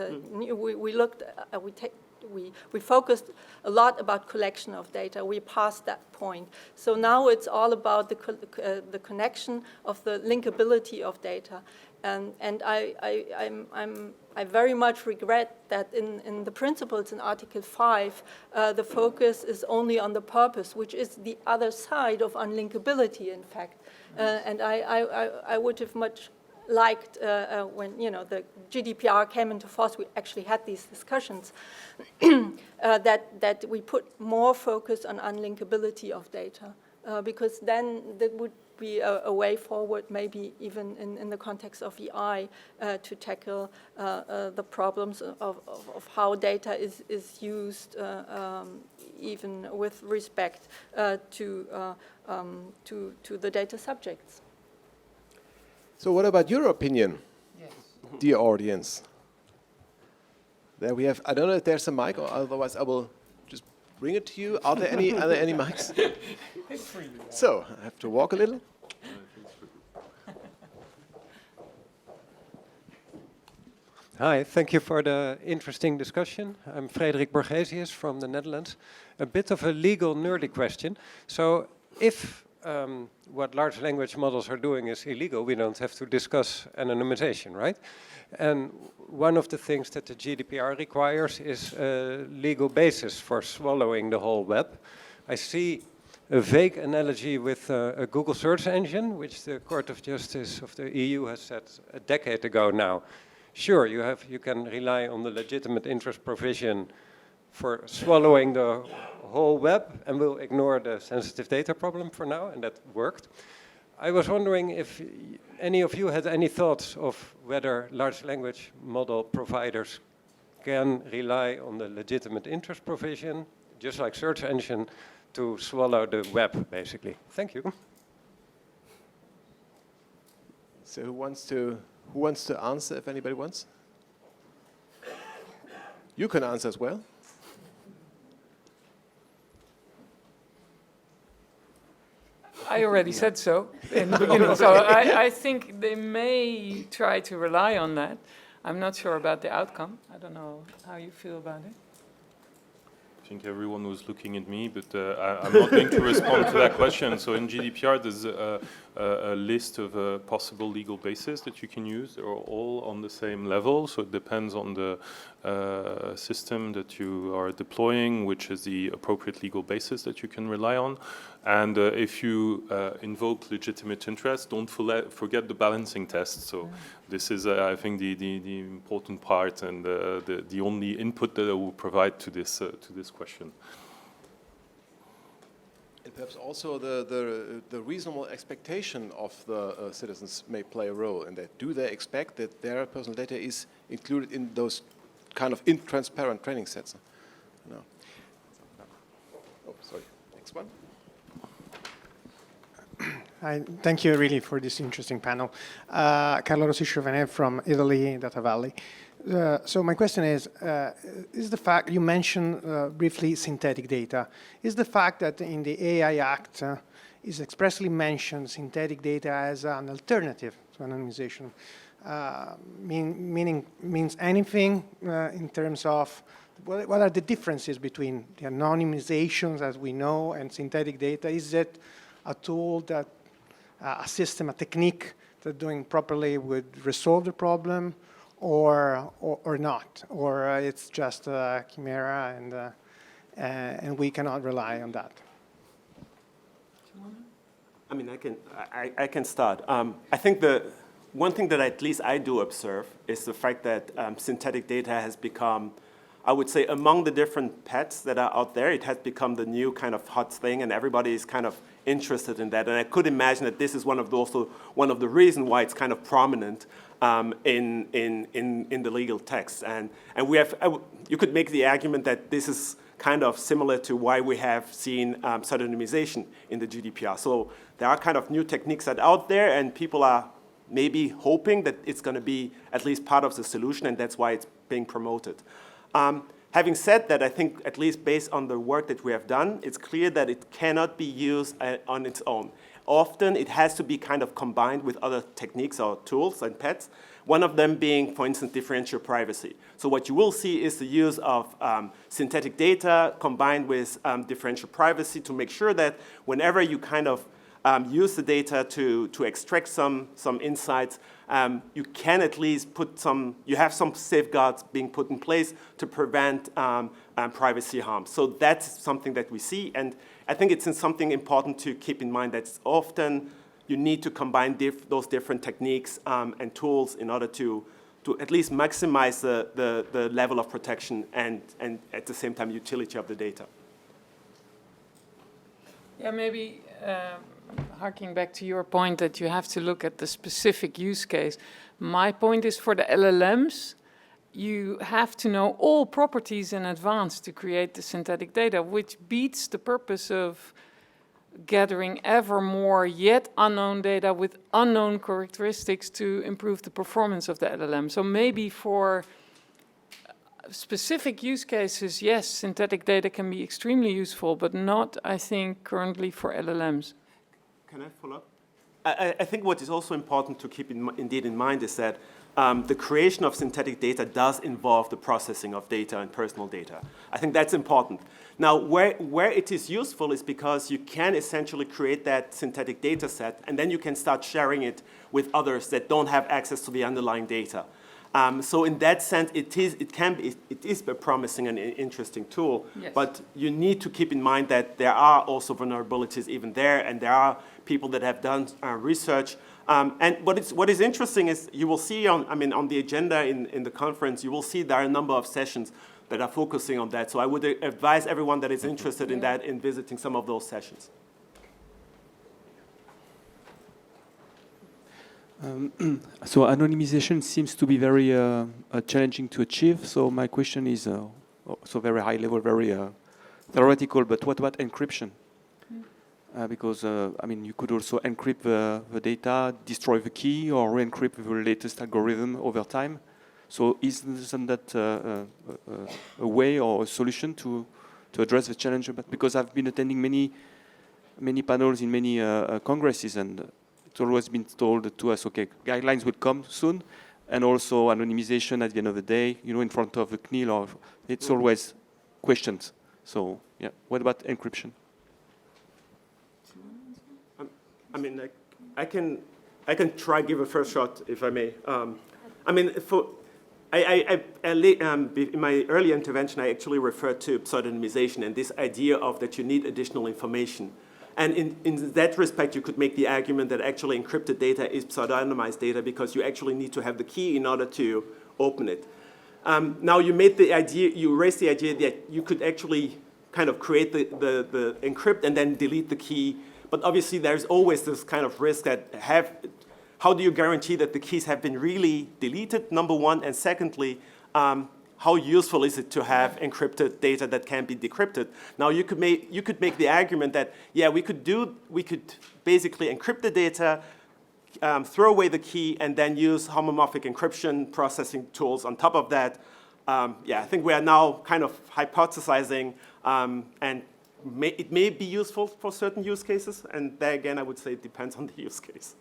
Speaker 3: We focused a lot about collection of data. We passed that point. So now it's all about the connection of the linkability of data. And I very much regret that in the principles in Article 5, the focus is only on the purpose, which is the other side of unlinkability, in fact. And I would have much liked when the GDPR came into force, we actually had these discussions, that we put more focus on unlinkability of data, because then that would be a way forward, maybe even in the context of AI, to tackle the problems of how data is used, even with respect to the data subjects.
Speaker 1: So what about your opinion, yes, dear audience? There we have, I don't know if there's a mic, or otherwise I will just bring it to you. Are there any mics? So, I have to walk a little.
Speaker 6: Hi, thank you for the interesting discussion. I'm Frederik Borgesius from the Netherlands. A bit of a legal nerdy question. So, if what large language models are doing is illegal, we don't have to discuss anonymization, right? And one of the things that the GDPR requires is a legal basis for swallowing the whole web. I see a vague analogy with a Google search engine, which the Court of Justice of the EU has said a decade ago now. Sure, you can rely on the legitimate interest provision for swallowing the whole web, and we'll ignore the sensitive data problem for now, and that worked. I was wondering if any of you had any thoughts of whether large language model providers can rely on the legitimate interest provision, just like search engine, to swallow the web, basically. Thank you.
Speaker 1: So who wants to answer, if anybody wants? You can answer as well.
Speaker 4: I already said so in the beginning, so I think they may try to rely on that. I'm not sure about the outcome. I don't know how you feel about it.
Speaker 2: I think everyone was looking at me, but I'm not going to respond to that question. So in GDPR, there's a list of possible legal bases that you can use. They're all on the same level, so it depends on the system that you are deploying, which is the appropriate legal basis that you can rely on. And if you invoke legitimate interest, don't forget the balancing test. So this is, I think, the important part and the only input that I will provide to this question.
Speaker 1: And perhaps also the reasonable expectation of the citizens may play a role in that. Do they expect that their personal data is included in those kind of intransparent training sets? No. Oh, sorry. Next one.
Speaker 7: Thank you really for this interesting panel. Carlo Rossi-Chauvenet from Italy, Data Valley. So my question is the fact, you mentioned briefly synthetic data, is the fact that in the AI Act is expressly mentioned synthetic data as an alternative to anonymization, means anything in terms of what are the differences between the anonymizations as we know and synthetic data? Is it a tool that a system, a technique that doing properly would resolve the problem, or not, or it's just a chimera and we cannot rely on that?
Speaker 5: I mean, I can start. I think the one thing that at least I do observe is the fact that synthetic data has become, I would say, among the different pets that are out there, it has become the new kind of hot thing, and everybody is kind of interested in that. And I could imagine that this is one of the reasons why it's kind of prominent in the legal text. And we have, you could make the argument that this is kind of similar to why we have seen pseudonymization in the GDPR. So there are kind of new techniques that are out there, and people are maybe hoping that it's going to be at least part of the solution, and that's why it's being promoted. Having said that, I think at least based on the work that we have done, it's clear that it cannot be used on its own. Often it has to be kind of combined with other techniques or tools and pets, one of them being, for instance, differential privacy. So what you will see is the use of synthetic data combined with differential privacy to make sure that whenever you kind of use the data to extract some insights, you can at least you have some safeguards being put in place to prevent privacy harm. So that's something that we see, and I think it's something important to keep in mind that often you need to combine those different techniques and tools in order to at least maximize the level of protection and at the same time utility of the data.
Speaker 4: Yeah, maybe harking back to your point that you have to look at the specific use case. My point is for the LLMs, you have to know all properties in advance to create the synthetic data, which beats the purpose of gathering ever more yet unknown data with unknown characteristics to improve the performance of the LLM. So maybe for specific use cases, yes, synthetic data can be extremely useful, but not, I think, currently for LLMs.
Speaker 5: Can I follow up? I think what is also important to keep indeed in mind is that the creation of synthetic data does involve the processing of data and personal data. I think that's important. Now, where it is useful is because you can essentially create that synthetic data set, and then you can start sharing it with others that don't have access to the underlying data. So in that sense, it is a promising and interesting tool,
Speaker 4: Yes.
Speaker 5: but you need to keep in mind that there are also vulnerabilities even there, and there are people that have done research. And what is interesting is you will see on the agenda in the conference, you will see there are a number of sessions that are focusing on that. So I would advise everyone that is interested in that in visiting some of those sessions.
Speaker 8: So anonymization seems to be very challenging to achieve. So my question is, so very high level, very theoretical, but what about encryption? Because, I mean, you could also encrypt the data, destroy the key, or re-encrypt with the latest algorithm over time. So isn't that a way or a solution to address the challenge? But because I've been attending many panels in many congresses, and it's always been told to us, okay, guidelines will come soon, and also anonymization at the end of the day, you know, in front of the CNIL, or it's always questions. So, yeah, what about encryption?
Speaker 5: I mean, I can try give a first shot if I may. I mean, in my early intervention, I actually referred to pseudonymization and this idea of that you need additional information. And in that respect, you could make the argument that actually encrypted data is pseudonymized data because you actually need to have the key in order to open it. Now you raised the idea that you could actually kind of create the encrypt and then delete the key. But obviously, there's always this kind of risk that how do you guarantee that the keys have been really deleted, number one, and secondly, how useful is it to have encrypted data that can be decrypted? Now, you could make the argument that, yeah, we could basically encrypt the data, throw away the key, and then use homomorphic encryption processing tools on top of that. Yeah, I think we are now kind of hypothesizing, and it may be useful for certain use cases, and there again, I would say it depends on the use case.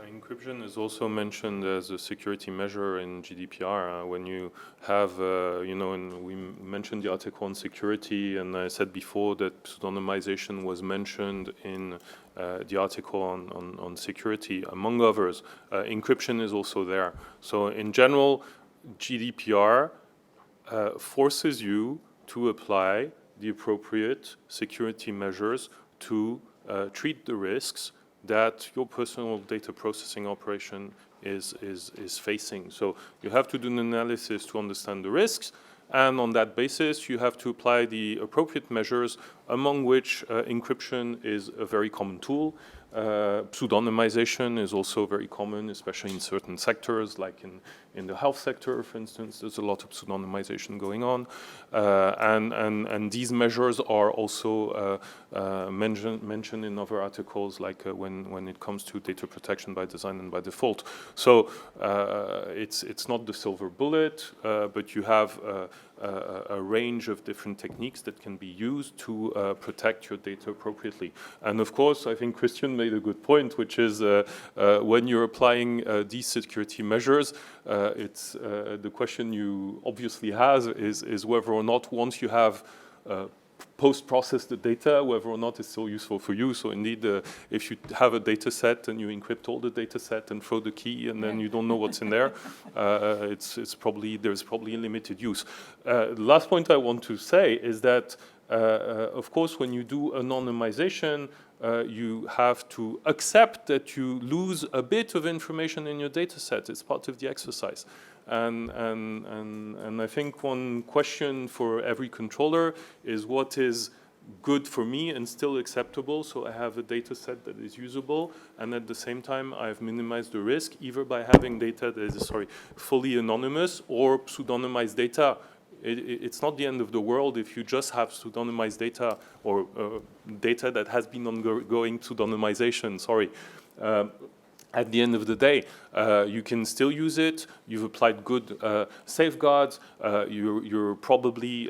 Speaker 2: Encryption is also mentioned as a security measure in GDPR. When you have, and we mentioned the article on security, and I said before that pseudonymization was mentioned in the article on security, among others. Encryption is also there. So in general, GDPR forces you to apply the appropriate security measures to treat the risks that your personal data processing operation is facing. So you have to do an analysis to understand the risks, and on that basis, you have to apply the appropriate measures, among which encryption is a very common tool. Pseudonymization is also very common, especially in certain sectors, like in the health sector, for instance. There's a lot of pseudonymization going on, and these measures are also mentioned in other articles, like when it comes to data protection by design and by default. So it's not the silver bullet, but you have a range of different techniques that can be used to protect your data appropriately. And of course, I think Christian made a good point, which is when you're applying these security measures, it's the question you obviously have is whether or not once you have post-process the data, whether or not it's still useful for you. So indeed, if you have a data set and you encrypt all the data set and throw the key and then you don't know what's in there, there's probably a limited use. The last point I want to say is that, of course, when you do anonymization, you have to accept that you lose a bit of information in your data set. It's part of the exercise. And I think one question for every controller is what is good for me and still acceptable, so I have a data set that is usable, and at the same time I've minimized the risk either by having data that is fully anonymous or pseudonymized data. It's not the end of the world if you just have pseudonymized data or data that has been ongoing pseudonymization, at the end of the day, you can still use it. You've applied good safeguards. You're probably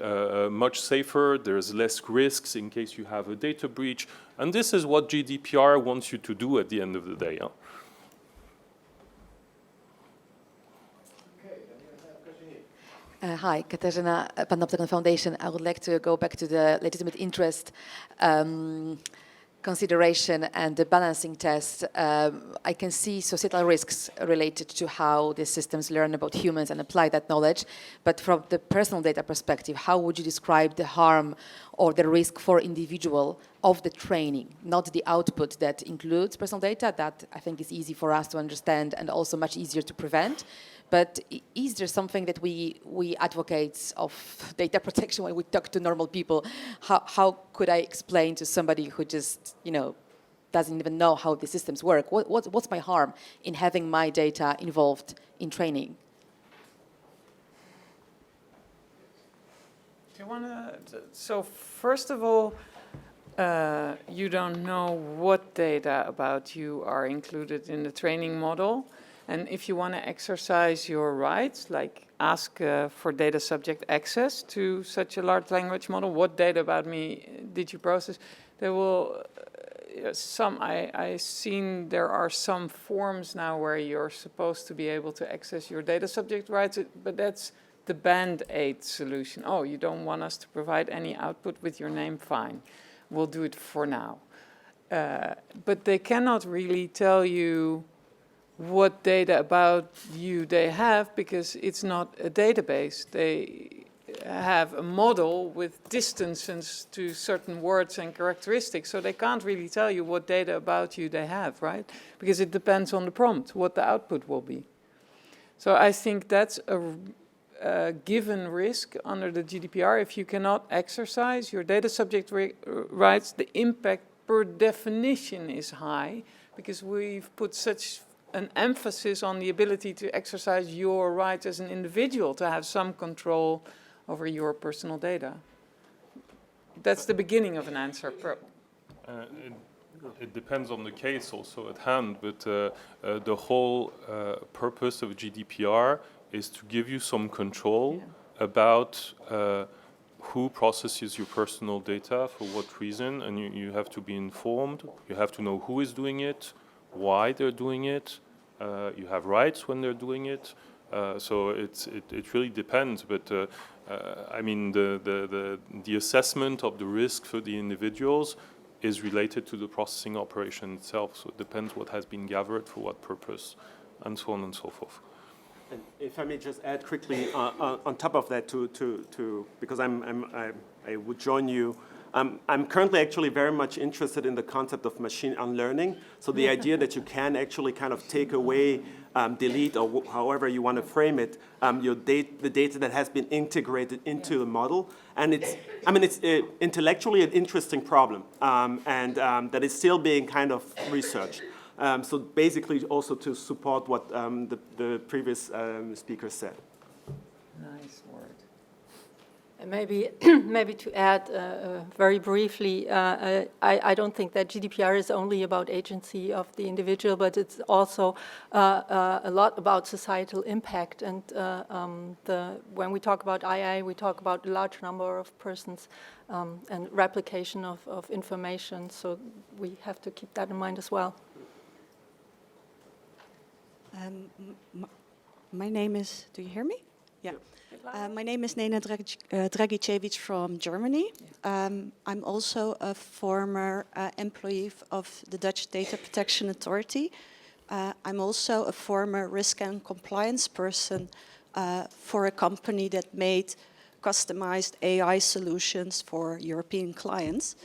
Speaker 2: much safer. There's less risks in case you have a data breach. And this is what GDPR wants you to do at the end of the day. Huh?
Speaker 9: Hi, Katarzyna Panoptykon Foundation. I would like to go back to the legitimate interest consideration and the balancing test, I can see societal risks related to how the systems learn about humans and apply that knowledge. But from the personal data perspective, how would you describe the harm or the risk for individual of the training, not the output that includes personal data? That I think is easy for us to understand and also much easier to prevent. But is there something that we advocates of data protection when we talk to normal people? How could I explain to somebody who just, doesn't even know how the systems work? What's my harm in having my data involved in training?
Speaker 4: Do you want to? So first of all, you don't know what data about you are included in the training model. And if you want to exercise your rights, like ask for data subject access to such a large language model, what data about me did you process? There will, I've seen there are some forms now where you're supposed to be able to access your data subject rights, but that's the Band-Aid solution. Oh, you don't want us to provide any output with your name? Fine, we'll do it for now. But they cannot really tell you what data about you they have, because it's not a database. They have a model with distances to certain words and characteristics, so they can't really tell you what data about you they have, right? Because it depends on the prompt, what the output will be. So I think that's a given risk under the GDPR. If you cannot exercise your data subject rights, the impact per definition is high, because we've put such an emphasis on the ability to exercise your rights as an individual to have some control over your personal data. That's the beginning of an answer.
Speaker 2: It depends on the case also at hand, but the whole purpose of GDPR is to give you some control about who processes your personal data, for what reason, and you have to be informed. You have to know who is doing it, why they're doing it. You have rights when they're doing it. So it really depends. But I mean, the assessment of the risk for the individuals is related to the processing operation itself. So it depends what has been gathered for what purpose, and so on and so forth.
Speaker 5: And if I may just add quickly on top of that, because I would join you. I'm currently actually very much interested in the concept of machine unlearning. So the idea that you can actually kind of take away, delete, or however you want to frame it, the data that has been integrated into the model. And it's intellectually an interesting problem, and that is still being kind of researched. So basically also to support what the previous speaker said.
Speaker 4: Nice word.
Speaker 3: And maybe to add very briefly, I don't think that GDPR is only about agency of the individual, but it's also a lot about societal impact. And when we talk about AI, we talk about a large number of persons and replication of information. So we have to keep that in mind as well.
Speaker 10: My name is, do you hear me? Yeah. My name is Nena Dragicevic from Germany. I'm also a former employee of the Dutch Data Protection Authority. I'm also a former risk and compliance person for a company that made customized AI solutions for European clients.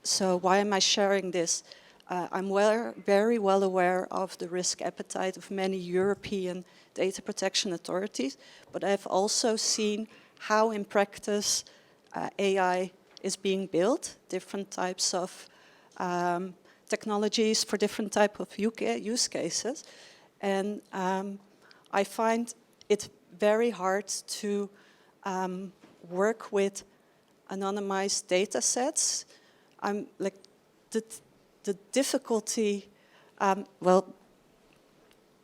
Speaker 10: So why am I sharing this? I'm very well aware of the risk appetite of many European data protection authorities, but I've also seen how in practice AI is being built, different types of technologies for different type of use cases. And I find it very hard to work with anonymized data sets. The difficulty,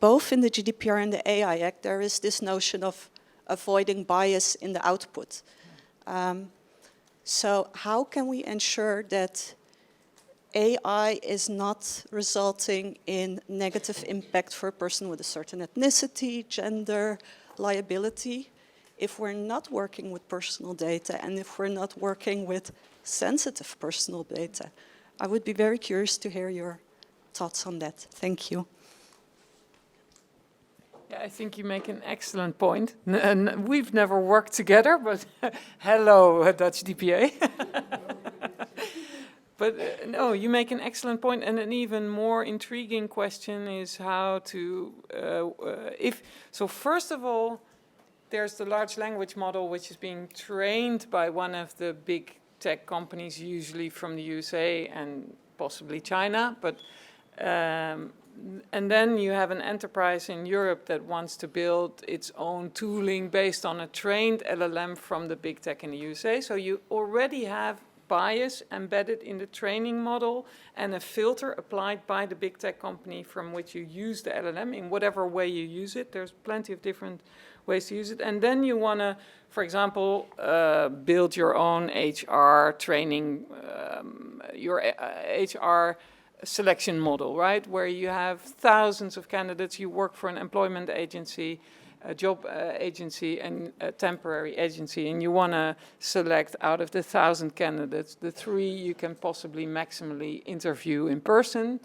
Speaker 10: both in the GDPR and the AI Act, there is this notion of avoiding bias in the output. So how can we ensure that AI is not resulting in negative impact for a person with a certain ethnicity, gender, liability, if we're not working with personal data and if we're not working with sensitive personal data? I would be very curious to hear your thoughts on that. Thank you.
Speaker 4: Yeah, I think you make an excellent point. And we've never worked together, but hello, Dutch DPA. But no, you make an excellent point, and an even more intriguing question is how to, so first of all, there's the large language model, which is being trained by one of the big tech companies, usually from the USA and possibly China, but and then you have an enterprise in Europe that wants to build its own tooling based on a trained LLM from the big tech in the USA. So you already have bias embedded in the training model and a filter applied by the big tech company from which you use the LLM in whatever way you use it. There's plenty of different ways to use it. And then you want to, for example, build your own HR training, your HR selection model, right? Where you have thousands of candidates, you work for an employment agency, a job agency and a temporary agency, and you want to select out of the 1,000 candidates, the 3 you can possibly maximally interview in person.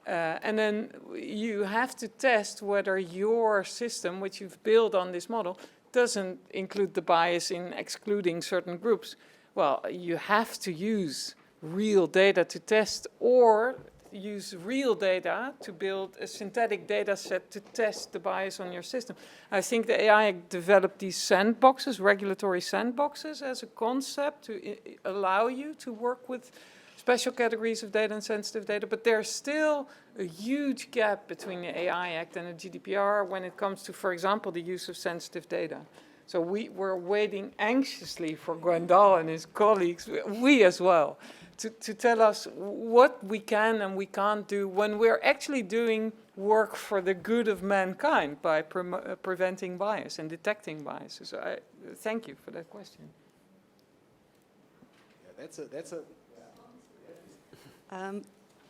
Speaker 4: And then you have to test whether your system, which you've built on this model, doesn't include the bias in excluding certain groups. Well, you have to use real data to test, or use real data to build a synthetic data set to test the bias on your system. I think the AI developed these sandboxes, regulatory sandboxes, as a concept to allow you to work with special categories of data and sensitive data, but there's still a huge gap between the AI Act and the GDPR when it comes to, for example, the use of sensitive data. So we're waiting anxiously for Gwendal and his colleagues, we as well, to tell us what we can and we can't do when we're actually doing work for the good of mankind by preventing bias and detecting biases. So I thank you for that question.
Speaker 1: Yeah, that's a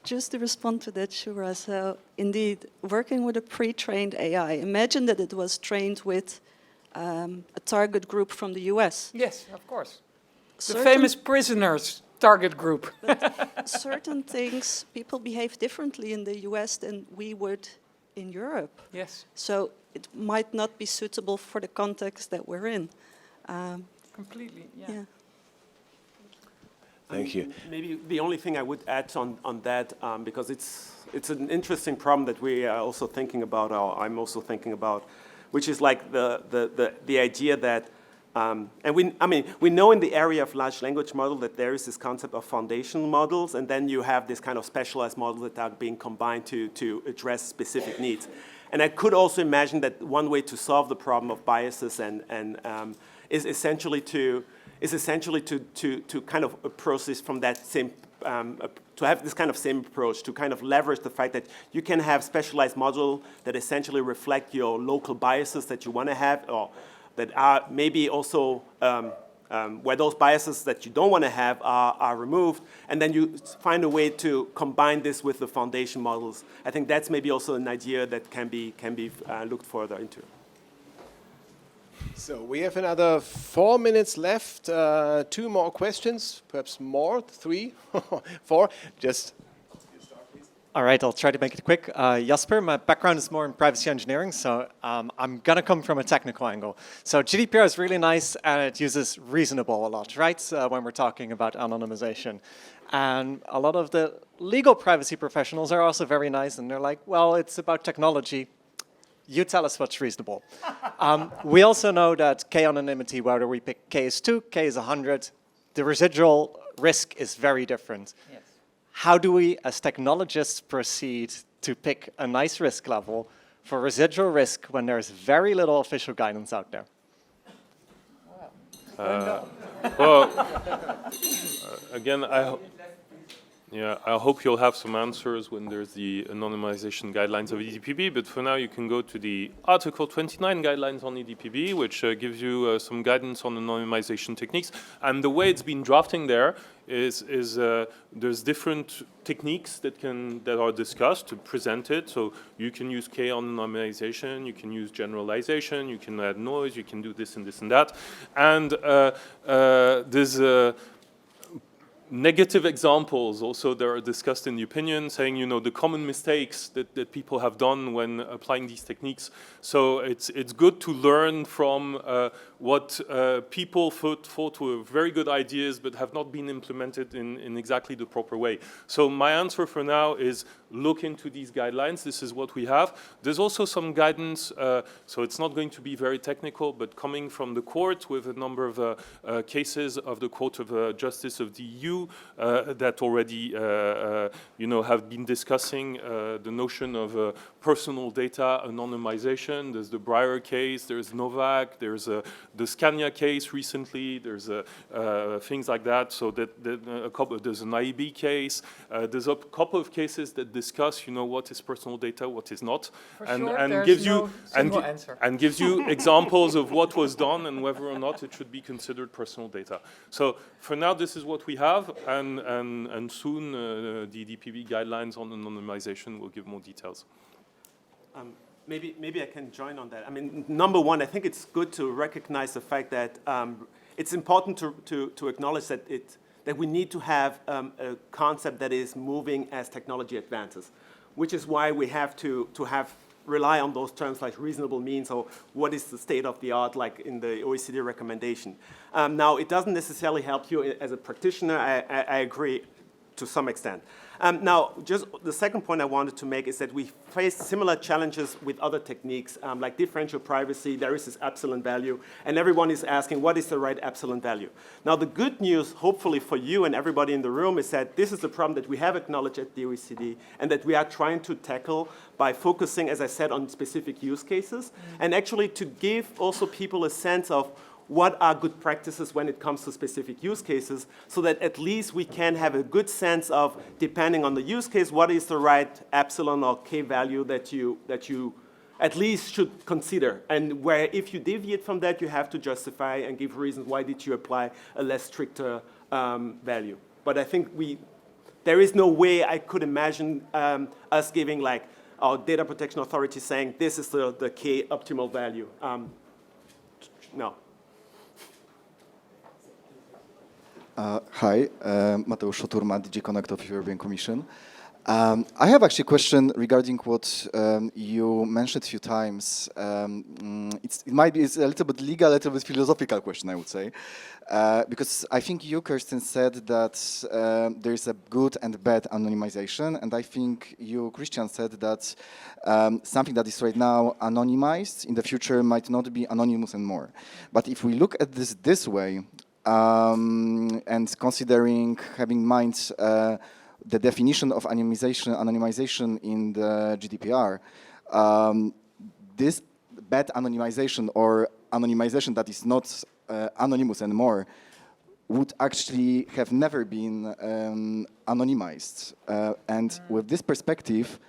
Speaker 10: Just to respond to that, Shura, so indeed, working with a pre-trained AI, imagine that it was trained with a target group from the US.
Speaker 4: Yes, of course. The famous prisoners target group.
Speaker 10: Certain things, people behave differently in the US than we would in Europe.
Speaker 4: Yes.
Speaker 10: So it might not be suitable for the context that we're in.
Speaker 4: Completely, yeah.
Speaker 1: Thank you.
Speaker 5: Maybe the only thing I would add on that, because it's an interesting problem that we are also thinking about, or I'm also thinking about, which is like the idea that, and we know in the area of large language model that there is this concept of foundational models, and then you have this kind of specialized models that are being combined to address specific needs. And I could also imagine that one way to solve the problem of biases is essentially to kind of approach this from that same, to have this kind of same approach, to kind of leverage the fact that you can have specialized models that essentially reflect your local biases that you want to have, or that are maybe also where those biases that you don't want to have are removed, and then you find a way to combine this with the foundation models. I think that's maybe also an idea that can be looked further into.
Speaker 1: So we have another 4 minutes left. 2 more questions, perhaps more, 3, 4. Just you start, please.
Speaker 11: All right, I'll try to make it quick. Jasper, my background is more in privacy engineering, so I'm going to come from a technical angle. So GDPR is really nice, and it uses reasonable a lot, right, when we're talking about anonymization. And a lot of the legal privacy professionals are also very nice, and they're like, well, it's about technology. You tell us what's reasonable. We also know that K-anonymity, whether we pick K is 2, K is 100, the residual risk is very different. Yes. How do we, as technologists, proceed to pick a nice risk level for residual risk when there's very little official guidance out there?
Speaker 2: Again, I hope you'll have some answers when there's the anonymization guidelines of EDPB, but for now you can go to the Article 29 guidelines on EDPB, which gives you some guidance on anonymization techniques. And the way it's been drafting there is there's different techniques that are discussed to present it. So you can use K-anonymization, you can use generalization, you can add noise, you can do this and this and that. And there's negative examples also that are discussed in the opinion, saying, you know, the common mistakes that people have done when applying these techniques. So it's good to learn from what people thought were very good ideas but have not been implemented in exactly the proper way. So my answer for now is look into these guidelines. This is what we have. There's also some guidance, so it's not going to be very technical, but coming from the court with a number of cases of the Court of Justice of the EU that already you know, have been discussing the notion of personal data anonymization. There's the Breyer case, there's Novak, there's the Scania case recently, there's things like that. So there's an IEB case. There's a couple of cases that discuss, you know, what is personal data, what is not, and gives you gives you examples of what was done and whether or not it should be considered personal data. So for now, this is what we have, and soon the DPB guidelines on anonymization will give more details.
Speaker 5: Maybe I can join on that. I mean, number one, I think it's good to recognize the fact that it's important to acknowledge that we need to have a concept that is moving as technology advances, which is why we have to rely on those terms like reasonable means, or what is the state of the art, like in the OECD recommendation. Now, it doesn't necessarily help you as a practitioner. I agree to some extent. Now, just the second point I wanted to make is that we face similar challenges with other techniques, like differential privacy. There is this epsilon value, and everyone is asking, what is the right epsilon value? Now, the good news, hopefully for you and everybody in the room, is that this is the problem that we have acknowledged at the OECD, and that we are trying to tackle by focusing, as I said, on specific use cases, and actually to give also people a sense of what are good practices when it comes to specific use cases, so that at least we can have a good sense of, depending on the use case, what is the right epsilon or k value that you at least should consider. And where if you deviate from that, you have to justify and give reasons why did you apply a less stricter value. But I think there is no way I could imagine us giving like our data protection authority saying this is the k optimal value. No.
Speaker 12: Hi, Mateusz Szoturma, DG Connect of European Commission. I have actually a question regarding what you mentioned a few times. It might be a little bit legal, a little bit philosophical question, I would say. Because I think you, Kirsten, said that there is a good and bad anonymization. And I think you, Christian, said that something that is right now anonymized in the future might not be anonymous anymore. But if we look at this way, and considering, having in mind the definition of anonymization in the GDPR, this bad anonymization or anonymization that is not anonymous anymore would actually have never been anonymized. And with this perspective,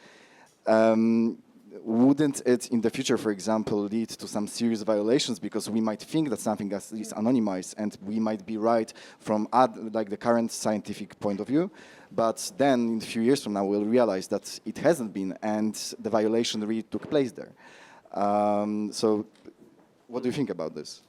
Speaker 12: wouldn't it in the future, for example, lead to some serious violations, because we might think that something is anonymized and we might be right from like the current scientific point of view, but then in a few years from now we'll realize that it hasn't been and the violation really took place there. So what do you think about this?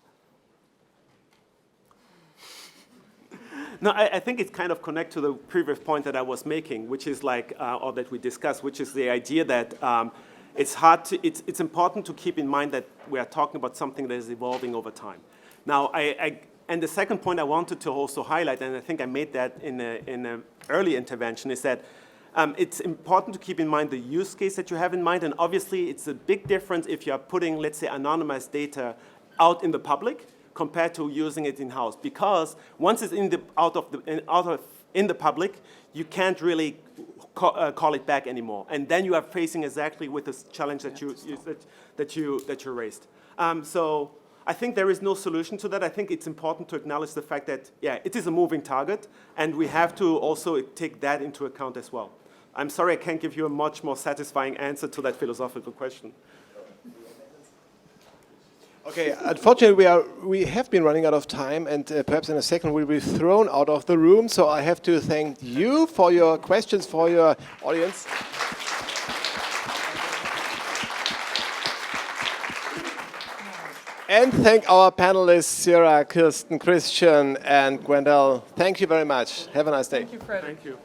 Speaker 5: No, I think it kind of connects to the previous point that I was making, which is like, or that we discussed, which is the idea that it's important to keep in mind that we are talking about something that is evolving over time. Now, and the second point I wanted to also highlight, and I think I made that in an early intervention, is that it's important to keep in mind the use case that you have in mind, and obviously it's a big difference if you are putting, let's say, anonymized data out in the public compared to using it in-house, because once it's in the public, you can't really call it back anymore, and then you are facing exactly with this challenge that you raised. So I think there is no solution to that. I think it's important to acknowledge the fact that it is a moving target, and we have to also take that into account as well. I'm sorry I can't give you a much more satisfying answer to that philosophical question.
Speaker 1: Okay, unfortunately we have been running out of time, and perhaps in a second we'll be thrown out of the room, so I have to thank you for your questions, for your audience. And thank our panelists, Sierra, Kirsten, Christian, and Gwendal. Thank you very much. Have a nice day.
Speaker 4: Thank you, Fred.
Speaker 2: Thank you.